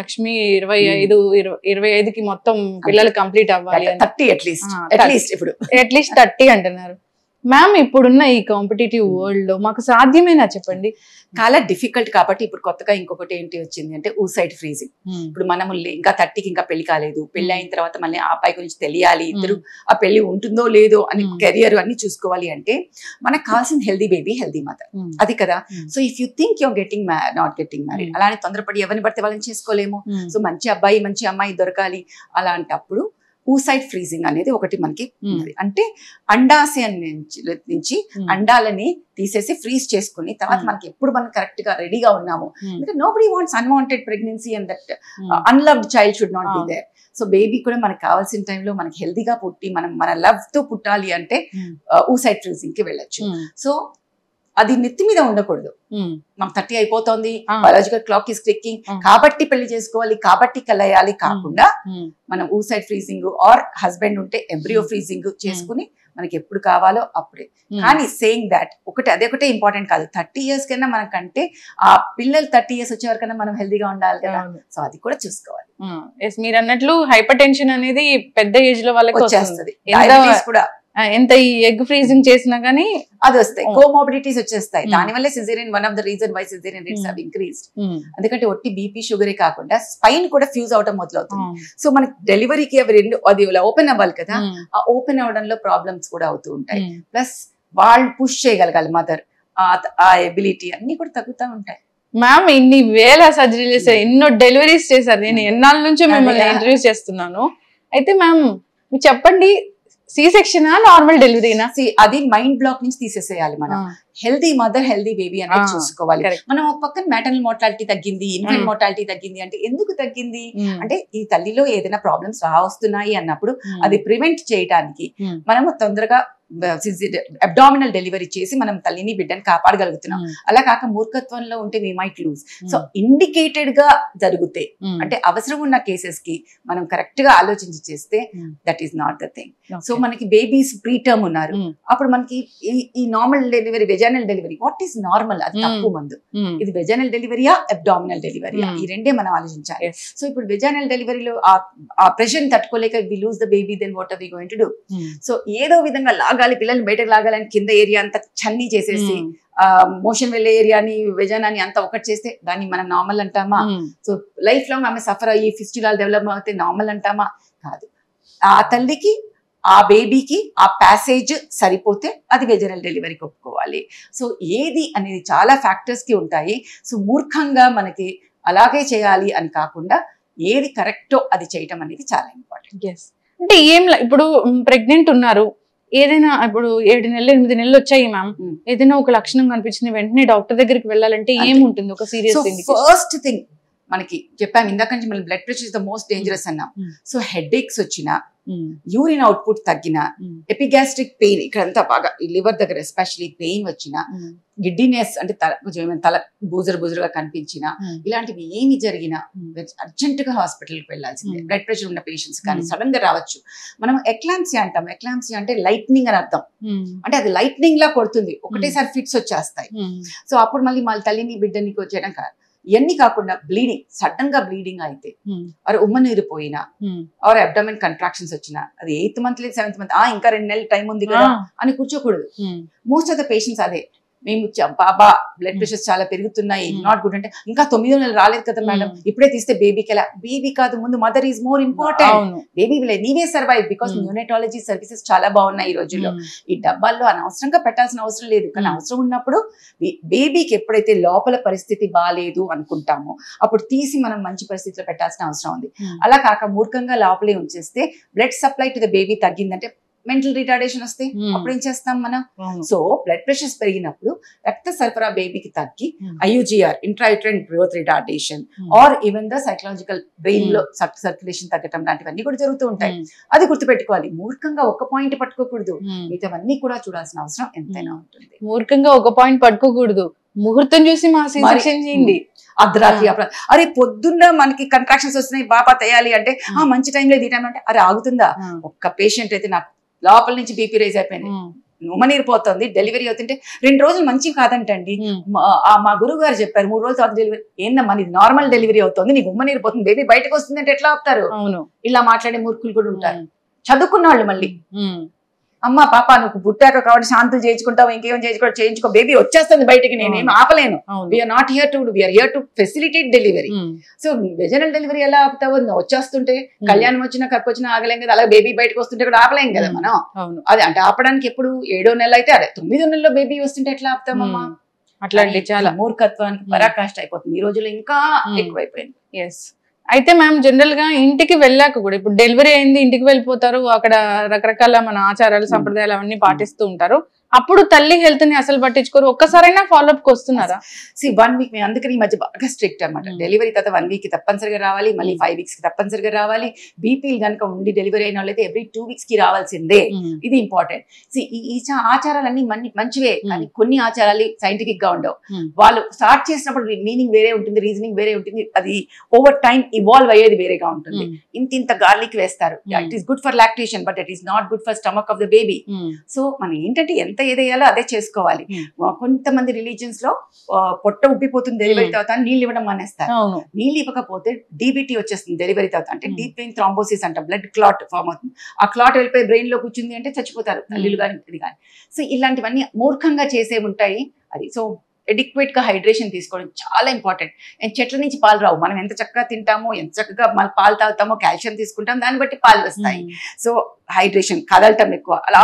లక్ష్మి 25కి మొత్తం పిల్లలు కంప్లీట్ అవ్వాలి, 30 అట్లీస్ట్ ఇప్పుడు అట్లీస్ట్ 30 అంటున్నారు. మ్యామ్ ఇప్పుడున్న ఈ కాంపిటేటివ్ వరల్డ్ లో మాకు సాధ్యమేనా చెప్పండి? చాలా డిఫికల్ట్. కాబట్టి ఇప్పుడు కొత్తగా ఇంకొకటి ఏంటి వచ్చింది అంటే ఊసైడ్ ఫ్రీజింగ్. ఇప్పుడు మనము ఇంకా 30కి ఇంకా పెళ్లి కాలేదు, పెళ్లి అయిన తర్వాత మళ్ళీ ఆ అబ్బాయి గురించి తెలియాలి, ఇద్దరు ఆ పెళ్లి ఉంటుందో లేదో అని కెరియర్ అన్ని చూసుకోవాలి అంటే మనకు కావాల్సిన హెల్దీ బేబీ, హెల్దీ మదర్, అది కదా. So if you think you're getting not getting married, అలానే తొందరపడి ఎవరిని పడితే వాళ్ళని చేసుకోలేము. సో మంచి అబ్బాయి, మంచి అమ్మాయి దొరకాలి. అలాంటప్పుడు ఊసైడ్ ఫ్రీజింగ్ అనేది ఒకటి మనకి ఉన్నది. అంటే అండాశయం నుంచి అండాలని తీసేసి ఫ్రీజ్ చేసుకుని తర్వాత మనకి ఎప్పుడు మనం కరెక్ట్ గా రెడీగా ఉన్నాము. Nobody wants unwanted pregnancy and that unloved child should not be there. So baby కూడా మనకు కావాల్సిన టైంలో మనకి హెల్దీగా పుట్టి మనం మన లవ్ తో పుట్టాలి అంటే ఊసైడ్ ఫ్రీజింగ్ కి వెళ్ళొచ్చు. సో అది నెత్తి మీద ఉండకూడదు. మనం 30 అయిపోతుంది, బయాలజికల్ క్లాక్ ఇస్ క్లిక్కింగ్ కాబట్టి పెళ్లి చేసుకోవాలి, కాబట్టి కలయాలి కాకుండా మనం ఊసైడ్ ఫ్రీజింగ్ ఆర్ హస్బెండ్ ఉంటే ఎంబ్రియో ఫ్రీజింగ్ చేసుకుని మనకి ఎప్పుడు కావాలో అప్పుడే. కానీ సేయింగ్ దాట్ అదొకటే ఇంపార్టెంట్ కాదు. 30 years కన్నా మనకంటే ఆ పిల్లలు 30 years వచ్చే వరకన్నా మనం హెల్దీగా ఉండాలి కదా. సో అది కూడా చూసుకోవాలి. మీరు అన్నట్లు హైపర్ టెన్షన్ అనేది పెద్ద ఏజ్ లో వాళ్ళకి వచ్చేస్తుంది. కూడా ఎంత ఈ ఎగ్ ఫ్రీజింగ్ చేసినా గానీ అది వస్తాయి, కోమార్బిడిటీస్ వచ్చేస్తాయి. దానివల్ల caesarean one of the reason why caesarean rates have increased. ఎందుకంటే ఒట్టి బీపీ షుగరే కాకుండా స్పైన్ కూడా ఫ్యూజ్ అవడం మొదలవుతుంది. సో మనకి డెలివరీకి అవి రెండు అది ఓపెన్ అవ్వాలి కదా, ఆ ఓపెన్ అవడంలో ప్రాబ్లమ్స్ కూడా అవుతూ ఉంటాయి. ప్లస్ వాళ్ళు పుష్ చేయగలగాలి మదర్, ఆ ఎబిలిటీ అన్ని కూడా తగ్గుతూ ఉంటాయి. మ్యామ్ ఇన్ని వేల సర్జరీలు చేశారు, ఎన్నో డెలివరీస్ చేశారు, నేను ఎన్నాళ్ళ నుంచి మిమ్మల్ని ఇంటర్వ్యూ చేస్తున్నాను. అయితే మ్యామ్ మీరు చెప్పండి, సి సెక్షనా నార్మల్ డెలివరీనా? అది మైండ్ బ్లాక్ నుంచి తీసేసేయాలి మనం. హెల్దీ మదర్ హెల్దీ బేబీ అనేది చూసుకోవాలి. మనం ఒక పక్కన మ్యాటర్నల్ మోర్టాలిటీ తగ్గింది, ఇన్ఫెంట్ మోర్టాలిటీ తగ్గింది అంటే ఎందుకు తగ్గింది అంటే ఈ తల్లిలో ఏదైనా ప్రాబ్లమ్స్ వస్తున్నాయి అన్నప్పుడు అది ప్రివెంట్ చేయడానికి మనము తొందరగా అబ్డామినల్ డెలివరీ చేసి మనం తల్లిని బిడ్డని కాపాడగలుగుతున్నాం. అలా కాక మూర్ఖత్వంలో ఉంటే we might lose. So indicated గా జరిగితే అంటే అవసరం ఉన్న కేసెస్ కి మనం కరెక్ట్ గా ఆలోచించి చేస్తే that is not the thing. So మనకి బేబీస్ ప్రీ టర్మ్ ఉన్నారు, అప్పుడు మనకి ఈ normal delivery vaginal delivery what is normal అది తప్పు మందు. ఇది వెజైనల్ డెలివరీయా అబ్డామినల్ డెలివరీయా ఈ రెండే మనం ఆలోచించాలి. సో ఇప్పుడు వెజైనల్ డెలివరీలో ఆ ప్రెషర్ తట్టుకోలేక we lose the baby, then what are we going to do? So ఏదో విధంగా లాగాలి, పిల్లల్ని బయటకు లాగాలని కింద ఏరియా అంతా చన్నీ చేసేసి మోషన్ వెళ్ళే ఏరియాని వెజైనాని అంతా ఒకటి చేస్తే దాన్ని మనం నార్మల్ అంటామా? సో లైఫ్ లాంగ్ ఆమె సఫర్ అయ్యి ఫిస్టులాలు డెవలప్ అవుతే నార్మల్ అంటామా? కాదు. ఆ తల్లికి ఆ బేబీకి ఆ ప్యాసేజ్ సరిపోతే అది వెజైనల్ డెలివరీకి ఒప్పుకోవాలి. సో ఏది అనేది చాలా ఫ్యాక్టర్స్ కి ఉంటాయి. సో మూర్ఖంగా మనకి అలాగే చేయాలి అని కాకుండా ఏది కరెక్టో అది చేయటం అనేది చాలా ఇంపార్టెంట్. అంటే ఏం ఇప్పుడు ప్రెగ్నెంట్ ఉన్నారు, ఏదైనా ఇప్పుడు 7 నెలలు 8 నెలలు వచ్చాయి మ్యామ్, ఏదైనా ఒక లక్షణం కనిపించింది వెంటనే డాక్టర్ దగ్గరికి వెళ్ళాలంటే ఏముంటుంది ఒక సీరియస్? ఫస్ట్ థింగ్ మనకి చెప్పాము ఇందాక నుంచి మనం blood pressure is the most dangerous అన్నాం. సో హెడ్ ఏక్స్ వచ్చినా, యూరిన్ అవుట్పుట్ తగ్గిన, ఎపిగాస్ట్రిక్ పెయిన్ ఇక్కడంతా బాగా లివర్ దగ్గర ఎస్పెషలీ పెయిన్ వచ్చిన, గిడ్డినెస్ అంటే తల బూజరుగా కనిపించిన, ఇలాంటివి ఏమి జరిగినా అర్జెంట్ గా హాస్పిటల్కి వెళ్ళాల్సిందే. బ్లడ్ ప్రెషర్ ఉన్న పేషెంట్స్ కానీ సడన్ గా రావచ్చు. మనం ఎక్లాంప్సియా అంటాం. ఎక్లాంప్సియా అంటే లైట్నింగ్ అని అర్థం. అంటే అది లైట్నింగ్ లా కొడుతుంది, ఒకటేసారి ఫిట్స్ వచ్చేస్తాయి. సో అప్పుడు మళ్ళీ తల్లిని బిడ్డని వచ్చేయడం కాదు. ఇవన్నీ కాకుండా బ్లీడింగ్, సడన్ గా బ్లీడింగ్ అయితే, ఆర్ ఉమ్మనీరు పోయినా, ఆర్ అబ్డామిన్ కంట్రాక్షన్స్ వచ్చినా, అది 8th month లేదు 7th month, ఇంకా 2 నెలలు టైం ఉంది కదా అని కూర్చోకూడదు. మోస్ట్ ఆఫ్ ద పేషెంట్స్ అదే, మేము బాబా బ్లడ్ ప్రెషర్స్ చాలా పెరుగుతున్నాయి, నాట్ గుడ్ అంటే ఇంకా 9వ నెల రాలేదు కదా మేడం, ఇప్పుడే తీస్తే బేబీకి ఎలా? బేబీ కాదు, ముందు mother is more important. Baby నీవే సర్వైవ్ బికాస్ న్యూనటాలజీ సర్వీసెస్ చాలా బాగున్నాయి ఈ రోజుల్లో. ఈ డబ్బాల్లో అనవసరంగా పెట్టాల్సిన అవసరం లేదు, కానీ అవసరం ఉన్నప్పుడు బేబీకి ఎప్పుడైతే లోపల పరిస్థితి బాగాలేదు అనుకుంటామో అప్పుడు తీసి మనం మంచి పరిస్థితిలో పెట్టాల్సిన అవసరం ఉంది. అలా కాక మూర్ఖంగా లోపలే ఉంచేస్తే blood supply to the baby తగ్గిందంటే మెంటల్ రిటార్డేషన్ వస్తే అప్పుడు ఏం చేస్తాం మనం? సో బ్లడ్ ప్రెషర్స్ పెరిగినప్పుడు రక్త సరఫరా బేబీకి తగ్గి IUGR intrauterine growth retardation or even the psychological brain లో సర్క్యులేషన్ తగ్గటం లాంటివన్నీ కూడా జరుగుతూ ఉంటాయి. అది గుర్తుపెట్టుకోవాలి. మూర్ఖంగా ఒక పాయింట్ పట్టుకోకూడదు, మిగతావన్నీ కూడా చూడాల్సిన అవసరం ఎంతైనా ఉంటుంది. మూర్ఖంగా ఒక పాయింట్ పట్టుకోకూడదు, ముహూర్తం చూసి మా సీసెక్షన్ చేయండి. అర్ధరాత్రి అరే పొద్దున్న మనకి కంట్రాక్షన్స్ వస్తున్నాయి బాబా తయాలి అంటే మంచి టైం లేదు ఈ టైం అంటే అరే ఆగుతుందా? ఒక్క పేషెంట్ అయితే నాకు లోపల నుంచి బీపీ రైజ్ అయిపోయింది, ఉమ్మనీరు పోతుంది, డెలివరీ అవుతుంటే 2 రోజులు మంచివి కాదంటండి. మా గురువు గారు చెప్పారు 3 రోజుల తర్వాత డెలివరీ. ఏందమ్మా నీది నార్మల్ డెలివరీ అవుతుంది, నీకు ఉమ్మనీరు పోతుంది, బేబీ బయటకు వస్తుంది అంటే ఎట్లా ఆపుతారు? ఇలా మాట్లాడే మూర్ఖులు కూడా ఉంటారు. చదువుకున్న వాళ్ళు మళ్ళీ అమ్మ పాప నువ్వు పుట్టాక కాబట్టి శాంతులు చేయించుకుంటావు, ఇంకేం చేయించుకో, బేబీ వచ్చేస్తుంది బయటికి, నేనేం ఆపలేను. We're not here to we're here to facilitate delivery. So vaginal delivery ఎలా ఆపుతావు? వచ్చేస్తుంటే కళ్యాణం వచ్చినా కప్పు వచ్చినా ఆగలేం కదా, అలా బేబీ బయటకు వస్తుంటే కూడా ఆపలేం కదా మనం. అది అంటే ఆపడానికి ఎప్పుడు 7వ నెల అయితే అదే 9వ నెలలో బేబీ వస్తుంటే ఎట్లా ఆపుతామమ్మా? అట్లాంటి చాలా మూర్ఖత్వానికి పరాకాష్ట అయిపోతుంది. ఈ రోజుల్లో ఇంకా ఎక్కువైపోయింది. ఎస్. అయితే మ్యామ్ జనరల్ గా ఇంటికి వెళ్ళాక కూడా ఇప్పుడు డెలివరీ అయింది ఇంటికి వెళ్ళిపోతారు, అక్కడ రకరకాల మన ఆచారాలు సంప్రదాయాలు అవన్నీ పాటిస్తూ ఉంటారు. అప్పుడు తల్లి హెల్త్ ని అసలు పట్టించుకోరు, ఒక్కసారైనా ఫాలోఅప్ కి వస్తున్నారా? 1 వీక్ మేము అందుకని ఈ మధ్య బాగా స్ట్రిక్ట్ అనమాట. డెలివరీ తర్వాత 1 వీక్ కి తప్పనిసరిగా రావాలి, మళ్ళీ 5 వీక్స్ కి తప్పనిసరిగా రావాలి. బీపీలు కనుక ఉండి డెలివరీ అయిన వాళ్ళైతే ఎవ్రీ 2 వీక్స్ కి రావాల్సిందే. ఇది ఇంపార్టెంట్. ఈ ఆచారాలన్నీ మంచివే, కానీ కొన్ని ఆచారాలు సైంటిఫిక్ గా ఉండవు. వాళ్ళు స్టార్ట్ చేసినప్పుడు మీనింగ్ వేరే ఉంటుంది, రీజనింగ్ వేరే ఉంటుంది, అది ఓవర్ టైం ఇవాల్వ్ అయ్యేది వేరేగా ఉంటుంది. ఇంత గార్లిక్ వేస్తారు, it is good for lactation but it is not good for stomach of the baby. So మనం ఏంటంటే ఎంత ఏదేయాలో అదే చేసుకోవాలి. కొంతమంది రిలీజియన్స్ లో పొట్ట ఉబ్బిపోతుంది డెలివరీ తర్వాత నీళ్ళు ఇవ్వడం మానేస్తారు. నీళ్ళు ఇవ్వకపోతే డీబీటీ వచ్చేస్తుంది డెలివరీ తర్వాత, అంటే డీప్ వెయిన్ థ్రాంబోసిస్ అంట, బ్లడ్ క్లాట్ ఫామ్ అవుతుంది. ఆ క్లాట్ వెళ్ళిపోయి బ్రెయిన్ లో కూర్చుంది అంటే చచ్చిపోతారు తల్లిలు కానీ ఇది కానీ. సో ఇలాంటివన్నీ మూర్ఖంగా చేసే ఉంటాయి. అది సో ఎడిక్వేట్ గా హైడ్రేషన్ తీసుకోవడం చాలా ఇంపార్టెంట్. అండ్ చెట్ల నుంచి పాలు రావు, మనం ఎంత చక్కగా తింటామో, ఎంత చక్కగా మన పాలు తాగుతామో, కాల్షియం తీసుకుంటాం, దాన్ని బట్టి పాలు వస్తాయి. సో హైడ్రేషన్, కదలటం ఎక్కువ, అలా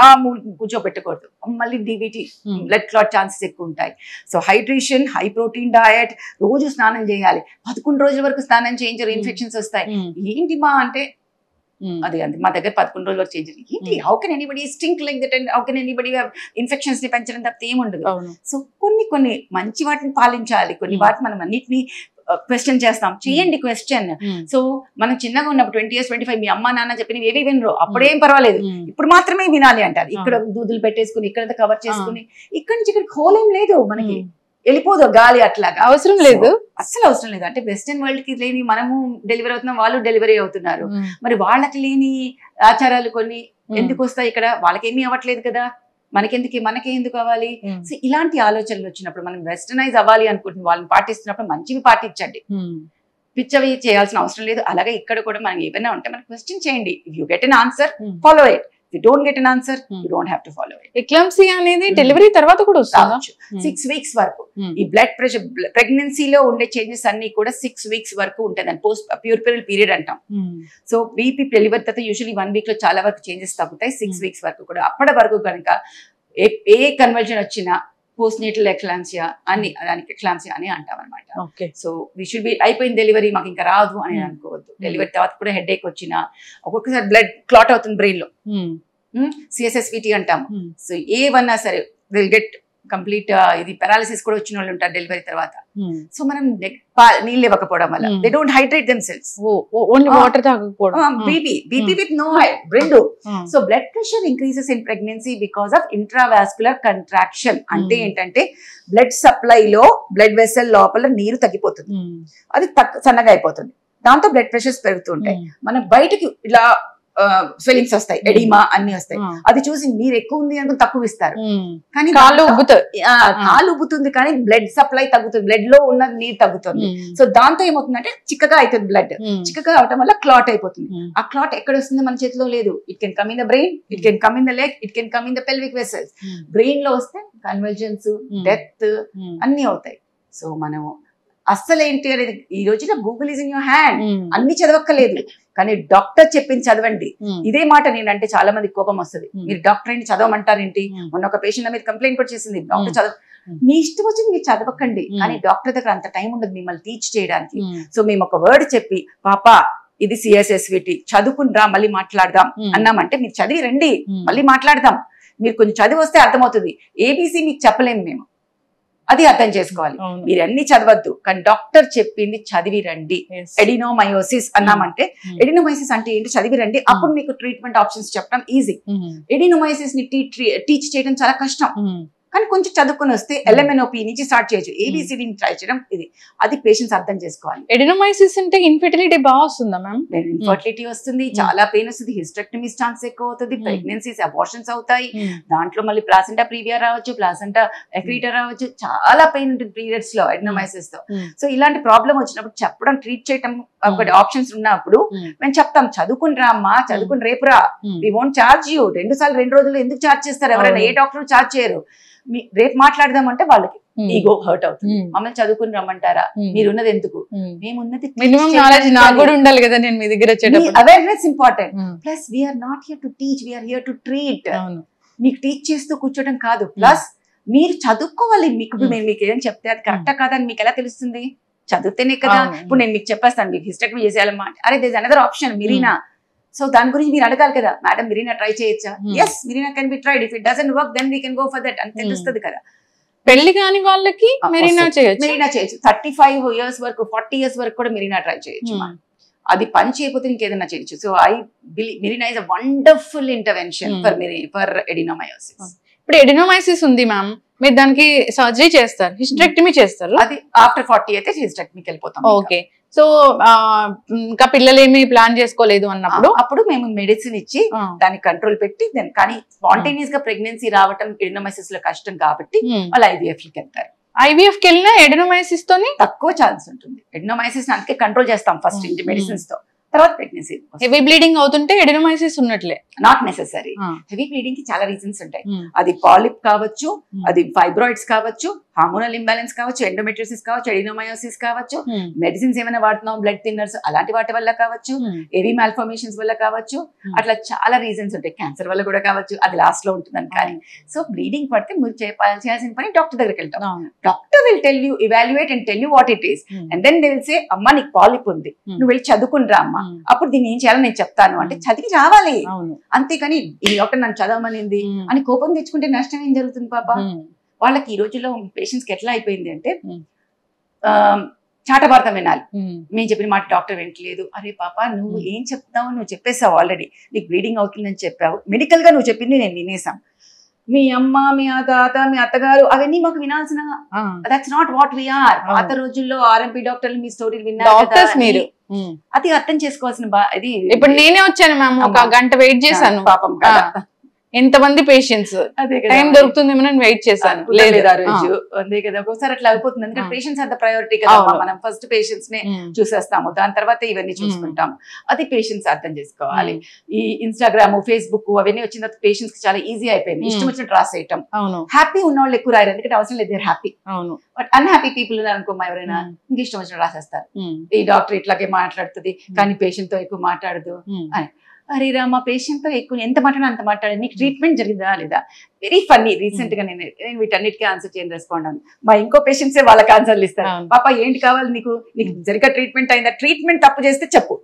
కూర్చోబెట్టకూడదు, మళ్ళీ డివిటీ, బ్లడ్ క్లాట్ ఛాన్సెస్ ఎక్కువ ఉంటాయి. So hydration, high protein diet, రోజు స్నానం చేయాలి. 11 రోజుల వరకు స్నానం చేయించారు, ఇన్ఫెక్షన్స్ వస్తాయి. ఏంటి మా అంటే అది అంతే, మా దగ్గర 11 రోజుల వరకు చేయించారు. ఏంటి, how can anybody stink like that and how can anybody infections ని పెంచడం తప్పితే ఏముండదు. సో కొన్ని మంచి వాటిని పాలించాలి, కొన్ని వాటిని మనం అన్నిటిని క్వశ్చన్ చేస్తాం. చేయండి క్వశ్చన్. సో మనం చిన్నగా ఉన్నప్పుడు 20 years 25 మీ అమ్మ నాన్న చెప్పినవి ఏవి వినరు, అప్పుడేం పర్వాలేదు, ఇప్పుడు మాత్రమే వినాలి అంటారు. ఇక్కడ దూదులు పెట్టేసుకుని, ఇక్కడ కవర్ చేసుకుని, ఇక్కడ నుంచి ఇక్కడ హోల్ ఏం లేదు, మనకి వెళ్ళిపోదు గాలి, అట్లాగా అవసరం లేదు, అస్సలు అవసరం లేదు. అంటే వెస్టర్న్ వరల్డ్ కి లేని మనము డెలివరీ అవుతున్నాం, వాళ్ళు డెలివరీ అవుతున్నారు. మరి వాళ్ళకి లేని ఆచారాలు కొన్ని ఎందుకు వస్తాయి ఇక్కడ, వాళ్ళకేమీ అవ్వట్లేదు కదా, మనకే ఎందుకు అవ్వాలి? సో ఇలాంటి ఆలోచనలు వచ్చినప్పుడు, మనం వెస్టర్నైజ్ అవ్వాలి అనుకుంటున్న వాళ్ళని పాటిస్తున్నప్పుడు మంచివి పాటించండి, పిచ్చవి చేయాల్సిన అవసరం లేదు. అలాగే ఇక్కడ కూడా మనం ఏమైనా ఉంటే మనం క్వశ్చన్ చేయండి. If you get an answer, follow it. If you don't get an answer, you don't have to follow it. ఎక్లాంప్సీ అనేది డెలివరీ తర్వాత కూడా వస్తుంది. 6 weeks వరకు ఈ బ్లడ్ ప్రెషర్, ప్రెగ్నెన్సీలో ఉండే చేంజెస్ అన్ని కూడా 6 weeks వరకు ఉంటుంది. పోస్ట్ ప్యూర్పెరల్ పీరియడ్ అంటాం. సో బీపీ డెలివరీ తర్వాత యూజువల్లీ 1 week లో చాలా వరకు చేంజెస్ తగ్గుతాయి. 6 weeks వరకు కూడా. అప్పటి వరకు కనుక ఏ కన్వల్జన్ వచ్చినా పోస్ట్ నేటల్ ఎక్లాంసియా అని, దానికి ఎక్లాంసియా అని అంటాం అనమాట. సో వీ షుడ్ బి అయిపోయింది డెలివరీ, మాకు ఇంకా రాదు అని అనుకోవద్దు. డెలివరీ తర్వాత కూడా హెడ్ ఏక్ వచ్చినా, ఒక్కొక్కసారి బ్లడ్ క్లాట్ అవుతుంది బ్రెయిన్ లో, CSSVT అంటాము. సో ఏవన్నా సరే విల్ గెట్ కంప్లీట్ ఇది పెరాలిసిస్ కూడా వచ్చిన వాళ్ళు ఉంటారు డెలివరీ తర్వాత. సో మనం నీళ్ళు ఇవ్వకపోవడం వల్ల they don't hydrate themselves, only water తాగకపోవడం, బీపీ విత్ నో రెండు. So blood pressure increases in pregnancy because of intravascular contraction. అంటే ఏంటంటే బ్లడ్ సప్లైలో బ్లడ్ వెసల్ లోపల నీరు తగ్గిపోతుంది, అది సన్నగా అయిపోతుంది, దాంతో బ్లడ్ ప్రెషర్స్ పెరుగుతుంటాయి. మనం బయటకి ఇలా స్వెల్లింగ్స్ వస్తాయి, ఎడిమా అన్ని వస్తాయి. అది చూసి నీరు ఎక్కువ ఉంది అనుకుని తక్కువ ఇస్తారు, కానీ కాలు ఉబ్బుతుంది, కానీ బ్లడ్ సప్లై తగ్గుతుంది, బ్లడ్ లో ఉన్న నీరు తగ్గుతుంది. సో దాంతో ఏమవుతుందంటే చిక్కగా అవుతుంది బ్లడ్. చిక్కగా అవటం వల్ల క్లాట్ అయిపోతుంది. ఆ క్లాట్ ఎక్కడ వస్తుందో మన చేతిలో లేదు. It can come in the brain, it can come in the leg, it can come in the pelvic vessels. Brain లో వస్తే కన్వల్జన్స్, డెత్ అన్ని అవుతాయి. సో మనం అస్సలు ఏంటి అనేది, ఈ రోజున Google is in your hand, అన్ని చదవక్కలేదు, కానీ డాక్టర్ చెప్పింది చదవండి. ఇదే మాట నేనంటే చాలా మంది కోపం వస్తుంది, మీరు డాక్టర్ అయిన చదవమంటారేంటి? మొన్న ఒక పేషెంట్ మీద కంప్లైంట్ కూడా చేసింది, డాక్టర్ చదవ, మీ ఇష్టం వచ్చింది మీరు చదవకండి, కానీ డాక్టర్ దగ్గర అంత టైం ఉండదు మిమ్మల్ని టీచ్ చేయడానికి. సో మేము ఒక వర్డ్ చెప్పి, పాప ఇది CSSVT చదువుకుని రా, మళ్ళీ మాట్లాడదాం అన్నామంటే, మీరు చదివి రండి, మళ్ళీ మాట్లాడదాం. మీరు కొంచెం చదివి వస్తే అర్థమవుతుంది. ABC మీకు చెప్పలేము మేము, అది అర్థం చేసుకోవాలి. మీరు అన్ని చదవద్దు, కానీ డాక్టర్ చెప్పింది చదివి రండి. ఎడినోమయోసిస్ అన్నామంటే, ఎడినోమయోసిస్ అంటే ఏంటి చదివి రండి, అప్పుడు మీకు ట్రీట్మెంట్ ఆప్షన్స్ చెప్పడం ఈజీ. ఎడినోమయోసిస్ ని టీచ్ చేయడం చాలా కష్టం, కానీ కొంచెం చదువుకుని వస్తే LMNOP నుంచి స్టార్ట్ చేయొచ్చు, ABCD ట్రై చేయడం, ఇది అది పేషెంట్స్ అర్థం చేసుకోవాలి. ఎడినోమైసిస్ అంటే ఇన్ఫెర్టిలిటీ బాగా వస్తుందా మ్యామ్? ఇన్ఫర్టిలిటీ వస్తుంది, చాలా పెయిన్ వస్తుంది, హిస్టెక్టమీస్ ఛాన్స్ ఎక్కువ అవుతుంది, ప్రెగ్నెన్సీస్ అబార్షన్స్ అవుతాయి, దాంట్లో మళ్ళీ ప్లాసెంటా ప్రీవియా రావచ్చు, ప్లాసెంటా ఎక్రీటా రావచ్చు, చాలా పెయిన్ ఉంటుంది పీరియడ్స్ లో ఎడినోమైసిస్ తో. సో ఇలాంటి ప్రాబ్లం వచ్చినప్పుడు చెప్పడం, ట్రీట్ చేయడం ఒకటి ఆప్షన్స్ ఉన్నప్పుడు మేము చెప్తాం, చదువుకుని రా అమ్మా, చదువుకుని రేపు రా, వి వోంట్ ఛార్జ్ యూ. 2 రోజులు ఎందుకు ఛార్జ్ చేస్తారు? ఎవరైనా ఏ డాక్టర్ ఛార్జ్ చేయరు. రేపు మాట్లాడదామంటే వాళ్ళకి ఈగో హర్ట్ అవుతుంది. మమ్మల్ని చదువుకుని రమ్మంటారా, మీరున్నది ఎందుకు? మేమున్నది ఉండాలి కదా, నేను మీ దగ్గర awareness important. Plus we are not here to teach, we are here to treat. మీకు టీచ్ చేస్తూ కూర్చోడం కాదు, ప్లస్ మీరు చదువుకోవాలి. మీకు ఏం చెప్తే అది కరెక్టా కాదా అని మీకు ఎలా తెలుస్తుంది? చదివితేనే కదా. ఇప్పుడు నేను మీకు చెప్పేస్తాను, మీకు హిస్టెక్టమీ చేసేయాలమ్మా, అరే there is another option Mirena. So దాని గురించి మీరు అడగాలి కదా, మేడం మిరీనా ట్రై చేయొచ్చా? Yes, Mirena can be tried. If it doesn't work then we can go for that అని తెలుస్తుంది కదా. పెళ్లి కాని వాళ్ళకి మెరీనా చేయొచ్చు. 35 years వరకు, 40 years వరకు కూడా మెరీనా ట్రై చేయొచ్చు. అది పని చేయకపోతే ఇంకేదైనా చేయొచ్చు. So I believe Marina is a wonderful intervention for adenomyosis. ఇప్పుడు ఎడినోమైసిస్ ఉంది మ్యామ్, మీరు దానికి సర్జరీ చేస్తారు, హిస్టెక్టమీ చేస్తారు, అది ఆఫ్టర్ 40 అయితే హిస్టెక్టమీకి వెళ్ళిపోతాం. ఓకే. సో ఇంకా పిల్లలు ఏమి ప్లాన్ చేసుకోలేదు అన్నప్పుడు అప్పుడు మేము మెడిసిన్ ఇచ్చి దాన్ని కంట్రోల్ పెట్టి, కానీ స్పాంటేనియస్ గా ప్రెగ్నెన్సీ రావటం ఎడినోమైసిస్ లో కష్టం కాబట్టి వాళ్ళు IVF కి వెళ్తారు. IVF కి వెళ్ళినా ఎడినోమైసిస్ తోని తక్కువ ఛాన్స్ ఉంటుంది. ఎడినోమైసిస్ అందుకే కంట్రోల్ చేస్తాం ఫస్ట్ మెడిసిన్స్ తో. తర్వాత ప్రెగ్నెన్సీ. హెవీ బ్లీడింగ్ అవుతుంటే ఎడినోమైసిస్ ఉన్నట్లే. Not necessary. హెవీ బ్లీడింగ్ కి చాలా రీజన్స్ ఉంటాయి. అది పాలిప్ కావచ్చు, అది ఫైబ్రాయిడ్స్ కావచ్చు, హార్మోనల్ ఇంబ్యాలెన్స్ కావచ్చు, ఎండోమెట్రియోసిస్ కావచ్చు, ఎడినోమయోసిస్ కావచ్చు, మెడిసిన్స్ ఏమైనా వాడుతున్నాం, బ్లడ్ థిన్నర్స్ అలాంటి వాటి వల్ల కావచ్చు, ఏవి మాల్ఫార్మేషన్స్ వల్ల కావచ్చు, అట్లా చాలా రీజన్స్ ఉంటాయి. క్యాన్సర్ వల్ల కూడా కావచ్చు, అది లాస్ట్ లో ఉంటుందని. కానీ సో బ్లీడింగ్ పడితే మీరు చేయాల్సిన పని డాక్టర్ దగ్గరికి వెళ్తాం. Doctor will tell you, evaluate and tell you what it is, and then they will say అమ్మ నీకు పాలిప్ ఉంది, నువ్వు వెళ్ళి చదువుకునిరా అమ్మ, అప్పుడు దీన్ని ఏం చేయాలో నేను చెప్తాను అంటే చదివి రావాలి. అంతేకాని ఈ డాక్టర్ నన్ను చదవమనింది అని కోపం తెచ్చుకుంటే నష్టం ఏం జరుగుతుంది పాప? వాళ్ళకి ఈ రోజుల్లో పేషెంట్స్ కి ఎట్లా అయిపోయింది అంటే చాటభారతం వినాలి. మేము చెప్పిన మాట డాక్టర్ వింటలేదు. అరే పాప నువ్వు ఏం చెప్తావు, నువ్వు చెప్పేసావు ఆల్రెడీ, నీకు బ్లీడింగ్ అవుతుందని చెప్పావు, మెడికల్ గా నువ్వు చెప్పింది నేను వినేసాం. మీ అమ్మ, మీ తాత, మీ అత్తగారు అవన్నీ మాకు వినాల్సిన, that's not what we are. పాత రోజుల్లో ఆర్ఎంపీ డాక్టర్లు మీ స్టోరీలు విన్నారు, అది అర్థం చేసుకోవాల్సిన ఇది. ఇప్పుడు నేనే వచ్చాను మ్యామ్, ఒక గంట వెయిట్ చేశాను పాపం కదా, ఎంతమంది పేషెంట్స్ టైం దొరుకుతుందేమో వెయిట్ చేశాను, లేదు ఆ రోజు. అంతే కదా, ఒకసారి అట్లా అయిపోతుంది. ఎందుకంటే పేషెంట్స్ అంత ప్రయారిటీ కదా, మనం ఫస్ట్ పేషెంట్స్ నే చూసేస్తాము, దాని తర్వాత ఇవన్నీ చూసుకుంటాము. అది పేషెంట్స్ అర్థం చేసుకోవాలి. ఈ ఇన్స్టాగ్రామ్, ఫేస్బుక్ అవన్నీ వచ్చిన తర్వాత పేషెంట్స్ కి చాలా ఈజీ అయిపోయింది, ఇష్టం వచ్చినట్టు రాసేయటం. హ్యాపీ ఉన్న వాళ్ళు ఎక్కువ రాయరు, ఎందుకంటే అవసరం లేదు, హ్యాపీ. బట్ అన్హ్యాపీ పీపుల్ ఉన్నారనుకోమా ఎవరైనా, ఇంక ఇష్టం వచ్చినట్టు రాసేస్తారు. ఈ డాక్టర్ ఇట్లాగే మాట్లాడుతుంది కానీ పేషెంట్ తో ఎక్కువ మాట్లాడదు అని. అరే రామా, పేషెంట్ తో ఎక్కువ ఎంత మాట్లాడినా అంత మాట్లాడాలి, నీకు ట్రీట్మెంట్ జరిగిందా లేదా? Very funny. రీసెంట్ గా నేను వీటన్నిటికీ ఆన్సర్ చేయని రెస్పాండ్ అను. మా ఇంకో పేషెంట్సే వాళ్ళకి ఆన్సర్లు ఇస్తారు. పాప ఏంటి కావాలి నీకు, నీకు జరిగే ట్రీట్మెంట్ అయిందా, ట్రీట్మెంట్ తప్పు చేస్తే చెప్పు,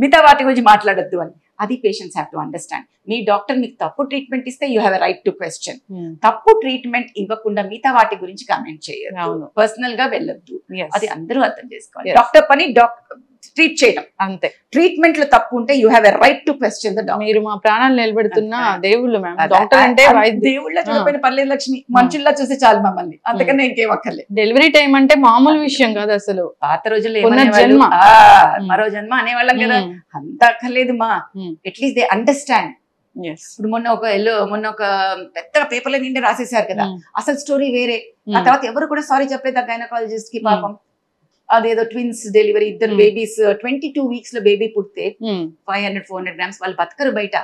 మిగతా వాటి గురించి మాట్లాడొద్దు అని. అది patients have to understand. Me doctor మీకు తప్పు ట్రీట్మెంట్ ఇస్తే you have a right to question. తప్పు ట్రీట్మెంట్ ఇవ్వకుండా మిగతా వాటి గురించి కామెంట్ చేయొద్దు, పర్సనల్ గా వెళ్ళొద్దు. అది అందరూ అర్థం చేసుకోవాలి. డాక్టర్ పని ట్రీట్ చేయడం అంతే. ట్రీట్మెంట్ లో తప్పు ఉంటే you have a right to question the doctor. మీరు మా ప్రాణాలు నిలబెడుతున్న దేవుళ్ళు మ్యామ్. డాక్టర్ అంటే దేవుళ్ళ చూడపోయిన పర్లేదు లక్ష్మి, మనుషుల్లా చూస్తే చాలు మమ్మల్ని, అంతకన్నా ఇంకేం అక్కర్లేదు. డెలివరీ టైం అంటే మామూలు విషయం కాదు అసలు. పాత రోజుల్లో మరో జన్మ అనేవాళ్ళం కదా, అంత అక్కర్లేదు మా. At least they understand. ఇప్పుడు మొన్న ఒక పెద్ద పేపర్లో నిండి రాసేసారు కదా, అసలు స్టోరీ వేరే. ఆ తర్వాత ఎవరు కూడా సారీ చెప్పలేదు ఆ గైనకాలజిస్ట్ కి. పాపం అదేదో ట్విన్స్ డెలివరీ, ఇద్దరు బేబీస్ 22 weeks లో బేబీ పుడితే 500-400 grams వాళ్ళు బతకరు బయట.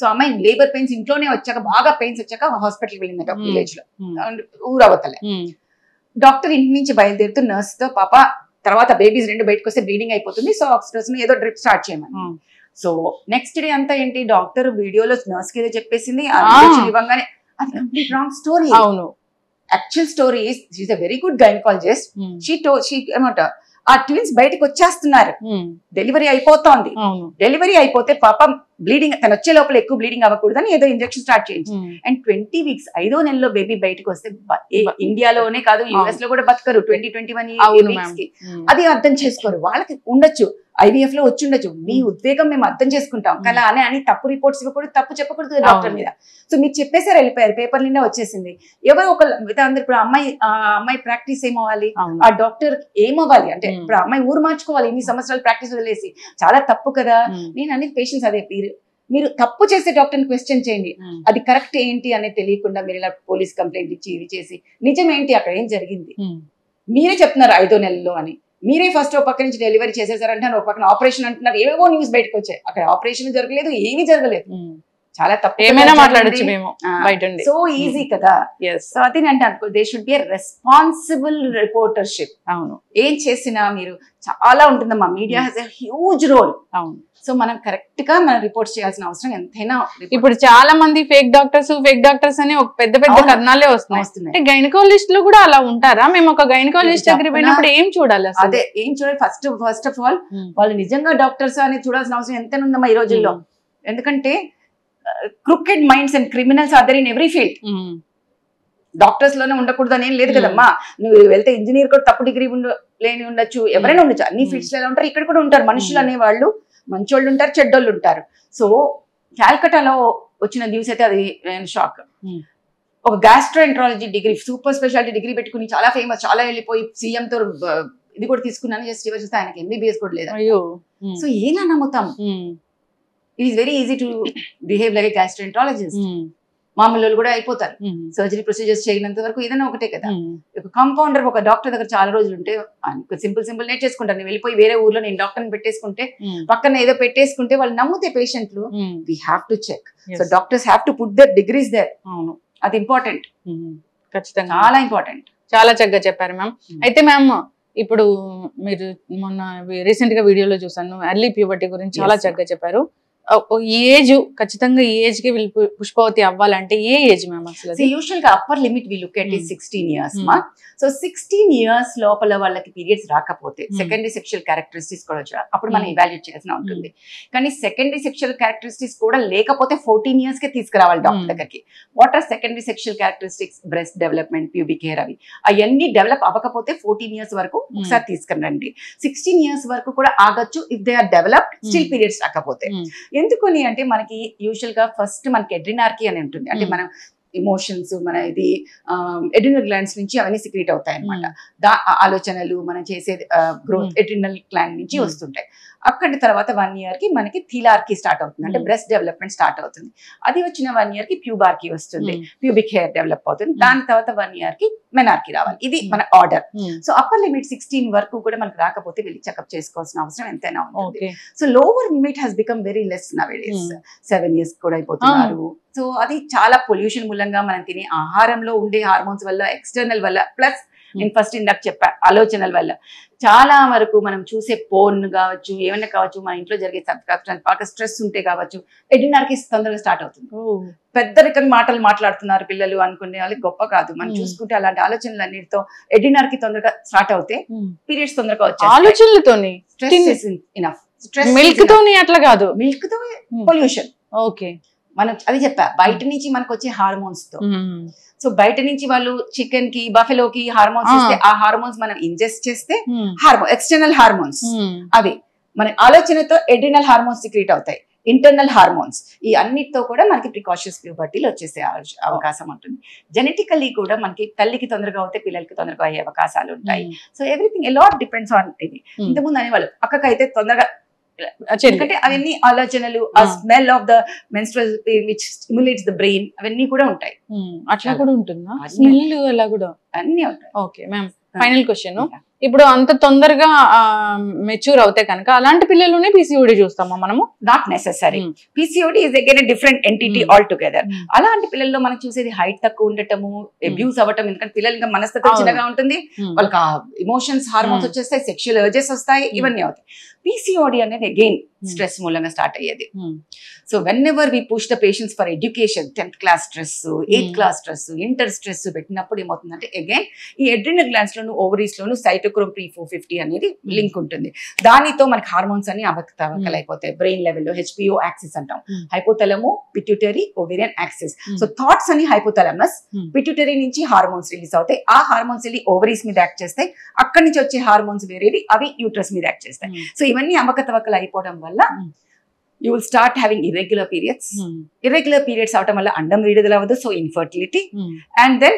సో అమ్మాయి లేబర్ పెయిన్స్ ఇంట్లోనే వచ్చాక, బాగా పెయిన్స్ వచ్చాక హాస్పిటల్కి వెళ్ళిందట విలేజ్ లో, ఊరవతలే. డాక్టర్ ఇంటి నుంచి బయలుదేరుతూ నర్స్ తో, పాప తర్వాత బేబీస్ 2 బయటకు వస్తే బ్లీడింగ్ అయిపోతుంది, సో ఆక్సిటోసిన్ ఏదో డ్రిప్ స్టార్ట్ చేయమని. సో నెక్స్ట్ డే అంతా ఏంటి, డాక్టర్ వీడియోలో నర్స్ కి ఏదో చెప్పేసింది, ఇవ్వగానే అది కంప్లీట్ రాంగ్ స్టోరీ. అవును, actual story is she is a very good gynaecologist. She ఏమంట, ఆ ట్విన్స్ బయటకు వచ్చేస్తున్నారు, డెలివరీ అయిపోతోంది. డెలివరీ అయిపోతే పాపం బ్లీడింగ్, తను వచ్చే లోపల ఎక్కువ బ్లీడింగ్ అవ్వకూడదని ఏదో ఇంజెక్షన్ స్టార్ట్ చేయించి, అండ్ 20 weeks 5వ నెలలో బేబీ బయటకు వస్తే ఇండియాలోనే కాదు యుఎస్ లో కూడా బతకరు 20-21 weeks కి. అది అర్థం చేసుకోరు. వాళ్ళకి ఉండొచ్చు, IVF లో వచ్చి ఉండొచ్చు, మీ ఉద్వేగం మేము అర్థం చేసుకుంటాం కదా అని తప్పు రిపోర్ట్స్ ఇవ్వకూడదు, తప్పు చెప్పకూడదు డాక్టర్ మీద. సో మీరు చెప్పేసారు, వెళ్ళిపోయారు, పేపర్ నిండా వచ్చేసింది. ఎవరో ఒక అందరు, ఇప్పుడు అమ్మాయి ప్రాక్టీస్ ఏమవ్వాలి, ఆ డాక్టర్ ఏమవ్వాలి అంటే, ఇప్పుడు అమ్మాయి ఊరు మార్చుకోవాలి, ఇన్ని సంవత్సరాలు ప్రాక్టీస్ వదిలేసి, చాలా తప్పు కదా. నేను అనేది పేషెంట్స్ అదే, మీరు తప్పు చేసే డాక్టర్ని క్వశ్చన్ చేయండి, అది కరెక్ట్ ఏంటి అనేది తెలియకుండా మీరు ఇలా పోలీస్ కంప్లైంట్ ఇచ్చి ఇది చేసి, నిజం ఏంటి అక్కడ ఏం జరిగింది మీరే చెప్తున్నారు 5వ నెలలో అని. మీరే ఫస్ట్ ఒక పక్క నుంచి డెలివరీ చేసేసారంటే ఒక పక్కన ఆపరేషన్ అంటున్నారు, ఏవో న్యూస్ బయటకు వచ్చాయి, అక్కడ ఆపరేషన్ జరగలేదు, ఏమీ జరగలేదు, చాలా తప్పు. ఏమైనా మాట్లాడచ్చు మేము బయట, సో ఈజీ కదా. సో అది అంటే అనుకో, they should be responsible reportership. అవును, ఏం చేసినా మీరు చాలా ఉంటుందమ్మా, media has a huge role. అవును, సో మనం కరెక్ట్ గా మనం రిపోర్ట్స్ చేయాల్సిన అవసరం ఎంతైనా. ఇప్పుడు చాలా మంది ఫేక్ డాక్టర్స్ అని ఒక పెద్ద కథనాలే వస్తున్నాయి. గైనకాలజిస్ట్ లో కూడా అలా ఉంటారా? మేము ఒక గైనకాలజిస్ట్ దగ్గర పోయినప్పుడు ఏం చూడాలి? అదే ఏం చూడాలి, ఫస్ట్ ఆఫ్ ఆల్ వాళ్ళు నిజంగా డాక్టర్స్ అని చూడాల్సిన అవసరం ఎంతైనా ఉందమ్మా ఈ రోజుల్లో. ఎందుకంటే crooked minds and criminals are there in every field. Doctors లోనే ఉండకూడదు అని ఏం లేదు కదమ్మా. నువ్వు వెళ్తే ఇంజనీర్ కూడా తప్పు డిగ్రీ లేని ఉండొచ్చు, ఎవరైనా ఉండొచ్చు, అన్ని ఫీల్డ్స్ లో ఉంటారు. ఇక్కడ కూడా ఉంటారు మనుషులు అనేవాళ్ళు, మంచోళ్ళు ఉంటారు, చెడ్డోళ్ళు ఉంటారు. సో కాల్కటాలో వచ్చిన న్యూస్ అయితే అది షాక్. ఒక gastroenterology degree, super speciality degree పెట్టుకుని చాలా ఫేమస్, చాలా వెళ్ళిపోయి సీఎం తో ఇది కూడా తీసుకున్నాను, జస్ట్ చివరి చూస్తే ఆయనకి MBBS కూడా లేదు. సో ఎలా నమ్ముతాం? It is very easy to behave like a gastroenterologist. మామూలు వాళ్ళు కూడా అయిపోతారు. సర్జరీ ప్రొసీజర్స్ చేయనంత వరకు ఏదైనా ఒకటే కదా. ఒక కాంపౌండర్ ఒక డాక్టర్ దగ్గర చాలా రోజులు ఉంటే సింపుల్ నేర్చేసుకుంటారు. నేను వెళ్ళిపోయి వేరే ఊర్లో నేను డాక్టర్ని పెట్టేసుకుంటే పక్కన ఏదో పెట్టేసుకుంటే వాళ్ళు నమ్ముతే పేషెంట్లు. We have to check. So doctors have to put their degrees there. అవును, అది ఇంపార్టెంట్, ఖచ్చితంగా చాలా ఇంపార్టెంట్. చాలా చక్కగా చెప్పారు మ్యామ్. అయితే మ్యామ్ ఇప్పుడు మీరు మొన్న రీసెంట్ గా వీడియోలో చూసాను ఎర్లీ ప్యూబర్టీ గురించి చాలా చక్కగా చెప్పారు. ఏజ్ ఖచ్చితంగా ఈ ఏజ్ కి వీళ్ళు పుష్పవతి అవ్వాలంటే ఏ ఏజ్ మ్యామ్ అసలు? యూజువల్ గా upper limit we look at 16 years మా. సో 16 years లోపల వాళ్ళకి పీరియడ్స్ రాకపోతే సెకండరీ సెక్షువల్ క్యారెక్టరిస్టిక్స్ కూడా వచ్చా అప్పుడు మనం ఇవాల్యుయేట్ చేయాల్సిన ఉంటుంది. కానీ సెకండరీ సెక్షువల్ క్యారెక్టరిస్టిక్స్ కూడా లేకపోతే 14 years కే తీసుకురావాలి డాక్టర్ దగ్గరికి. What are secondary sexual characteristics? Breast development, pubic hair, అవి అవన్నీ డెవలప్ అవ్వకపోతే 14 years వరకు ఒకసారి తీసుకురండి. 16 years వరకు కూడా ఆగొచ్చు if they are developed still periods రాకపోతే. ఎందుకని అంటే మనకి యూజువల్ గా ఫస్ట్ మనకి ఎడ్రినార్కీ అని ఉంటుంది. అంటే మనం ఎమోషన్స్, మన ఇది ఎడ్రినల్ గ్లాండ్స్ నుంచి అవన్నీ సిక్రీట్ అవుతాయి అనమాట. ఆలోచనలు మనం చేసే గ్రోత్ ఎడ్రినల్ గ్లాండ్ నుంచి వస్తుంటాయి. అక్కడి తర్వాత 1 year కి మనకి థీలార్కీ స్టార్ట్ అవుతుంది, అంటే బ్రెస్ట్ డెవలప్మెంట్ స్టార్ట్ అవుతుంది. అది వచ్చిన 1 year కి ప్యూబార్కీ వస్తుంది, ప్యూబిక్ హెయిర్ డెవలప్ అవుతుంది. దాని తర్వాత 1 year కి మెనార్కీ రావాలి. ఇది మన ఆర్డర్. సో అప్పర్ లిమిట్ 16 వరకు కూడా మనకు రాకపోతే వెళ్ళి చెకప్ చేసుకోవాల్సిన అవసరం ఎంతైనా ఉంటుంది. So lower limit has become very less నౌడేస్. 7 years కూడా అయిపోతున్నారు. సో అది చాలా పొల్యూషన్ మూలంగా మనం తినే ఆహారంలో ఉండే హార్మోన్స్ వల్ల, ఎక్స్టర్నల్ వల్ల, ప్లస్ నేను ఫస్ట్ ఇందాక చెప్పా ఆలోచనల వల్ల, చాలా వరకు మనం చూసే పోర్న్ కావచ్చు, ఏమైనా కావచ్చు, మన ఇంట్లో జరిగే బాగా స్ట్రెస్ ఉంటే కావచ్చు, ఎడ్రినార్కీ తొందరగా స్టార్ట్ అవుతుంది. పెద్ద రకం మాటలు మాట్లాడుతున్నారు పిల్లలు అనుకునే వాళ్ళకి గొప్ప కాదు. మనం చూసుకుంటే అలాంటి ఆలోచనలు అన్నిటితో ఎడ్రినార్కీ తొందరగా స్టార్ట్ అవుతే పీరియడ్స్ తొందరగా వచ్చాయి. ఆలోచనలతోని మిల్క్ తోని అట్లా కాదు, మిల్క్ తో పొల్యూషన్. ఓకే, మనం అది చెప్పా, బయట నుంచి మనకు వచ్చే హార్మోన్స్ తో. సో బయట నుంచి వాళ్ళు చికెన్ కి, బఫెలోకి హార్మోన్స్ ఇస్తే ఆ హార్మోన్స్ మనం ఇంజెస్ట్ చేస్తే ఎక్స్టర్నల్ హార్మోన్స్ అవి మన ఆలోచనతో ఎడ్రినల్ హార్మోన్స్ సిక్రీట్ అవుతాయి, ఇంటర్నల్ హార్మోన్స్. ఈ అన్నిటితో కూడా మనకి ప్రికాషన్స్ ప్యూబర్టీలో వచ్చేసే అవకాశం ఉంటుంది. జెనెటికల్లీ కూడా మనకి తల్లికి తొందరగా అవుతే పిల్లలకి తొందరగా అయ్యే అవకాశాలు ఉంటాయి. So everything a lot depends on ఇది. ఇంతకుముందు అనేవాళ్ళు అక్కకైతే తొందరగా, ఎందుకంటే అవన్నీ ఆలోచనలు, ఆ smell of the menstrual which stimulates the brain, అవన్నీ కూడా ఉంటాయి. అట్లా కూడా ఉంటుందా స్మెల్? అలా కూడా అన్ని ఉంటాయి. Okay ma'am, final question. ఇప్పుడు అంత తొందరగా మెచ్యూర్ అవుతే కనుక అలాంటి పిల్లల్లోనే పీసీఓడి చూస్తామా మనము? Not necessary. PCOD is again different entity all together. అలాంటి పిల్లల్లో మనం చూసేది హైట్ తక్కువ ఉండటము, అబ్యూస్ అవ్వటం. ఎందుకంటే పిల్లలు ఇంకా మనస్తత్వం చిన్నగా ఉంటుంది, వాళ్ళకి ఎమోషన్స్, హార్మోన్స్ వచ్చేస్తాయి, సెక్షువల్ అర్జెస్ వస్తాయి, ఇవన్నీ అవుతాయి. పీసీఓడి అనేది అగైన్ స్ట్రెస్ మూలంగా స్టార్ట్ అయ్యేది. So whenever we push the patients for education, 10th class stress, 8th class stress, inter stress పెట్టినప్పుడు ఏమవుతుందంటే అగైన్ ఈ ఎడ్రినల్ గ్లాండ్స్ లోను, ఓవరీస్ లోను సైటోక్రోమ్ P450 అనేది లింక్ ఉంటుంది. దానితో మనకి హార్మోన్స్ అన్ని అవకతవకలైపోతాయి. బ్రెయిన్ లెవెల్లో HPO యాక్సిస్ అంటాం, hypothalamo pituitary ovarian axis. So thoughts అని హైపోథాలమస్, పిట్యూటరీ నుంచి హార్మోన్స్ రిలీజ్ అవుతాయి. ఆ హార్మోన్స్ వెళ్ళి ఓవరీస్ మీద యాక్ట్ చేస్తాయి. అక్కడి నుంచి వచ్చే హార్మోన్స్ వేరేవి, అవి యూట్రస్ మీద యాక్ట్ చేస్తాయి. సో ఇవన్నీ అవకతవకలు అయిపోవడం వల్ల you will start having irregular periods. Irregular periods అవటం వల్ల అండం విడుదల అవ్వదు, so infertility. And then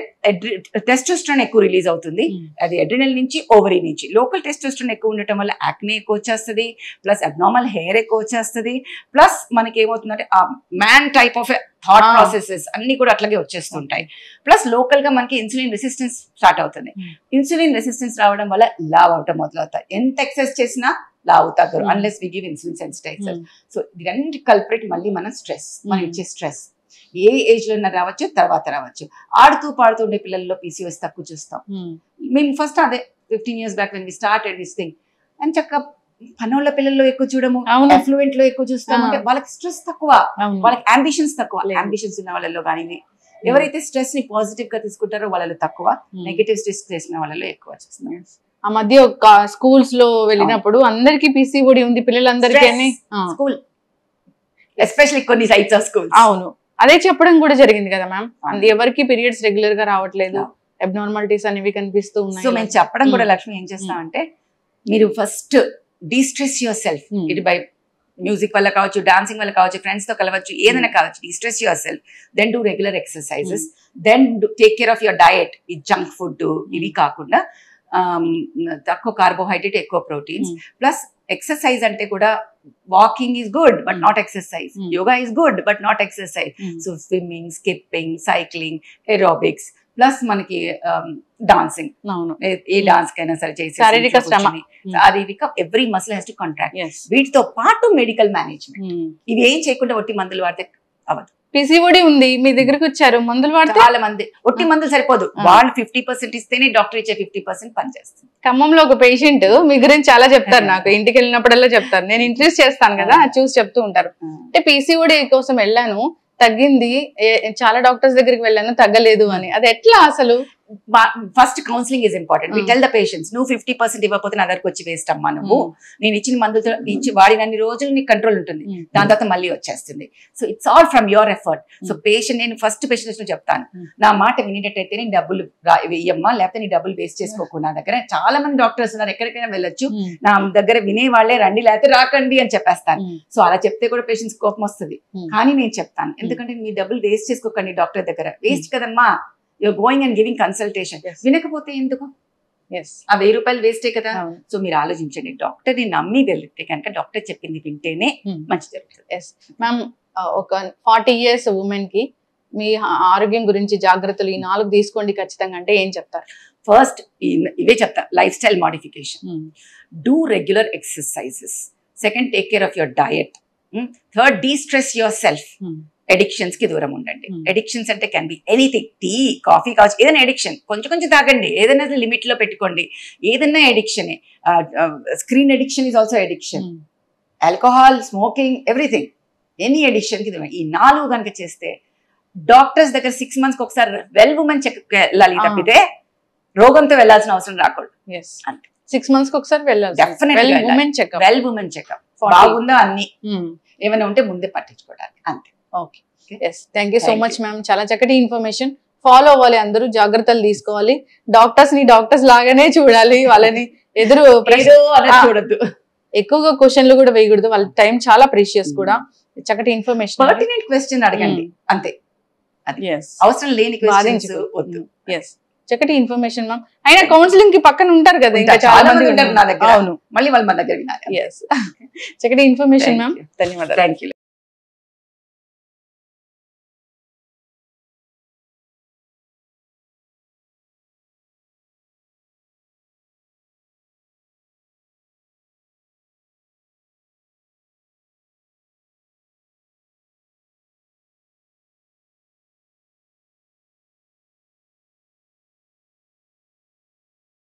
testosterone ఎక్కువ రిలీజ్ అవుతుంది, అది అడ్రినల్ నుంచి, ఓవరీ నుంచి. లోకల్ టెస్టోస్టెరాన్ ఎక్కువ ఉండటం వల్ల యాక్నే ఎక్కువ వచ్చేస్తుంది, ప్లస్ అబ్నార్మల్ హెయిర్ ఎక్కువ వచ్చేస్తుంది, ప్లస్ మనకి ఏమవుతుందంటే ఆ man type of thought processes అన్ని కూడా అట్లాగే వచ్చేస్తుంటాయి. ప్లస్ లోకల్ గా మనకి ఇన్సులిన్ రెసిస్టెన్స్ స్టార్ట్ అవుతుంది. ఇన్సులిన్ రెసిస్టెన్స్ రావడం వల్ల లావ్ అవటం మొదలవుతాయి. ఎంత ఎక్సర్సైజ్ చేసినా లావు తగ్గరు unless we give insulin sensitizer. So ఇవన్నీ కల్ప్రిట్ మళ్ళీ మన స్ట్రెస్, మనం ఇచ్చే స్ట్రెస్. ఏ ఏజ్ లో రావచ్చు, తర్వాత రావచ్చు. ఆడుతూ పాడుతూ ఉండే పిల్లల్లో పీసీఓఎస్ తక్కువ చూస్తాం. మేము ఫస్ట్ అదే 15 years back when we started this thing, and చక్కగా పనోళ్ళ పిల్లల్లో ఎక్కువ చూడము, అఫ్లూయెంట్ లో ఎక్కువ చూస్తాం. అంటే వాళ్ళకి స్ట్రెస్ తక్కువ, వాళ్ళకి అంబిషన్స్ తక్కువ. అంబిషన్స్ ఉన్న వాళ్ళలో కానీ ఎవరైతే స్ట్రెస్ ని పాజిటివ్ గా తీసుకుంటారో వాళ్ళలో తక్కువ, నెగటివ్ స్ట్రెస్ చేసిన వాళ్ళలో ఎక్కువ చూస్తున్నాం. ఆ మధ్య ఒక స్కూల్స్ లో వెళ్ళినప్పుడు అందరికి పీసీఓడి ఉంది పిల్లలందరికీ, స్కూల్ ఎస్పెషల్లీ కొన్ని సైట్స్ ఆఫ్ స్కూల్స్. అవును, అదే చెప్పడం కూడా జరిగింది కదా మ్యామ్. ఎవరికి పీరియడ్స్ రెగ్యులర్ గా రావట్లేదు, అబ్నార్మాలిటీస్ అనేవి కనిపిస్తూ ఉన్నాయి. సో మేము చెప్పడం కూడా లక్ష్మి ఏం చేస్తామంటే, మీరు first distress your self. It by music వల్ల కావచ్చు, డాన్సింగ్ వల్ల కావచ్చు, ఫ్రెండ్స్ తో కలవచ్చు, ఏదైనా కావచ్చు. Distress yourself, then do regular exercises, then take care of your diet. ఈ జంక్ ఫుడ్ ఇవి కాకుండా తక్కువ కార్బోహైడ్రేట్, ఎక్కువ ప్రోటీన్స్, ప్లస్ ఎక్సర్సైజ్ అంటే కూడా walking is good but Mm. Not exercise, Mm. Yoga is good but not exercise. Mm. So swimming, skipping, cycling, aerobics plus మనకి dancing, అవును. ఏ dance కైనా సరే చేసి శారీరక శ్రమ. శారీరక every muscle has to contract. Yes. వీటితో పాటు మెడికల్ మేనేజ్మెంట్, Mm. ఇవి ఏం చేయకుండా ఒట్టి మందులు వాడితే అవ్వదు. PCOD ఉంది, మీ దగ్గరకు వచ్చారు, మందులు వాడితే చాలా మంది ఒట్టి మందులు సరిపోదు, వాళ్ళు 50% ఇస్తేనే డాక్టర్ ఇచ్చే 50% పనిచేస్తుంది. ఖమ్మంలో ఒక పేషెంట్ మీ గురించి చాలా చెప్తారు, నాకు ఇంటికి వెళ్ళినప్పుడల్లా చెప్తారు, నేను ఇంట్రెస్ట్ చేస్తాను కదా, అది చూసి చెప్తూ ఉంటారు. అంటే PCOD కోసం వెళ్ళాను, తగ్గింది, చాలా డాక్టర్స్ దగ్గరికి వెళ్ళాను, తగ్గలేదు అని. అది ఎట్లా అసలు? First counselling is important. We tell the patients, నువ్వు 50% ఇవ్వకపోతే నా దగ్గరకు వచ్చి వేస్ట్ అమ్మా, నువ్వు నేను ఇచ్చిన మందులతో ఇచ్చి వాడినన్ని రోజులు నీకు కంట్రోల్ ఉంటుంది, దాని తర్వాత మళ్ళీ వచ్చేస్తుంది. So it's all from your effort. So patient, నేను ఫస్ట్ పేషెంట్స్ లో చెప్తాను, నా మాట వినేటట్టయితే నేను డబ్బులు ఇయ్యమ్మా, లేకపోతే నీ డబ్బులు వేస్ట్ చేసుకోకు. నా దగ్గర చాలా మంది డాక్టర్స్ ఉన్నారు, ఎక్కడికైనా వెళ్ళొచ్చు, నా దగ్గర వినే వాళ్ళే రండి, లేకపోతే రాకండి అని చెప్పేస్తాను. సో అలా చెప్తే కూడా పేషెంట్స్ కోపం వస్తుంది, కానీ నేను చెప్తాను, ఎందుకంటే మీ డబ్బులు వేస్ట్ చేసుకోకండి డాక్టర్ దగ్గర, వేస్ట్ కదమ్మా, you're going and giving consultation. వినకపోతే ఎందుకు, ఆ 1000 రూపాయలు వేస్టే కదా. సో మీరు ఆలోచించండి, డాక్టర్ ని నమ్మి వెళ్తే కనుక డాక్టర్ చెప్పింది వింటేనే మంచి జరుగుతుంది. మ్యామ్, ఒక 40 years ఉమెన్ కి మీ ఆరోగ్యం గురించి జాగ్రత్తలు ఈ 4 తీసుకోండి ఖచ్చితంగా అంటే ఏం చెప్తారు? ఫస్ట్ ఇవే చెప్తా, lifestyle modification, do regular exercises. Second, take care of your diet. Third, destress yourself. Addictions కి దూరం ఉండండి. ఎడిక్షన్స్ అంటే can be anything, tea, coffee కావచ్చు, ఏదైనా ఎడిక్షన్ కొంచెం కొంచెం తాగండి, ఏదైనా లిమిట్ లో పెట్టుకోండి, ఏదైనా addiction. Screen addiction is also addiction, alcohol, smoking, everything, any addiction కి దూరం. ఈ 4 కనుక చేస్తే డాక్టర్స్ దగ్గర 6 months ఒకసారి వెల్ ఉమెన్ చెక్ వెళ్ళాలి తప్పితే రోగంతో వెళ్లాల్సిన అవసరం రాకూడదు. అంతే, 6 months ఒకసారి వెళ్ళాలి. డెఫినెట్లీ వెల్ ఉమెన్ చెకప్, బాగుందా అన్ని, ఏమైనా ఉంటే ముందే పట్టించుకోవడానికి, అంతే. Okay, thank you so much ma'am, చాలా చక్కటి ఇన్ఫర్మేషన్. ఫాలో అవ్వాలి, అందరూ జాగ్రత్తలు తీసుకోవాలి, డాక్టర్స్ ని డాక్టర్స్ లాగానే చూడాలి, వాళ్ళని ఎదురు చూడద్దు, ఎక్కువగా క్వశ్చన్లు కూడా వేయకూడదు, వాళ్ళ టైం చాలా ప్రీషియస్ కూడా. చక్కటి ఇన్ఫర్మేషన్, పర్టినెంట్ క్వశ్చన్ అడగండి, అంతే. అవసరం లేని క్వశ్చన్స్ వద్దు. చక్కటి ఇన్ఫర్మేషన్ మ్యామ్. అయినా కౌన్సిలింగ్ కి పక్కన ఉంటారు కదా, ఇంకా చాలా మంది ఉంటారు నా దగ్గర, అవును, మళ్ళీ వాళ్ళు మన దగ్గర వినాలి. చక్కటి ఇన్ఫర్మేషన్ మ్యామ్, ధన్యవాదాలు. Thank you.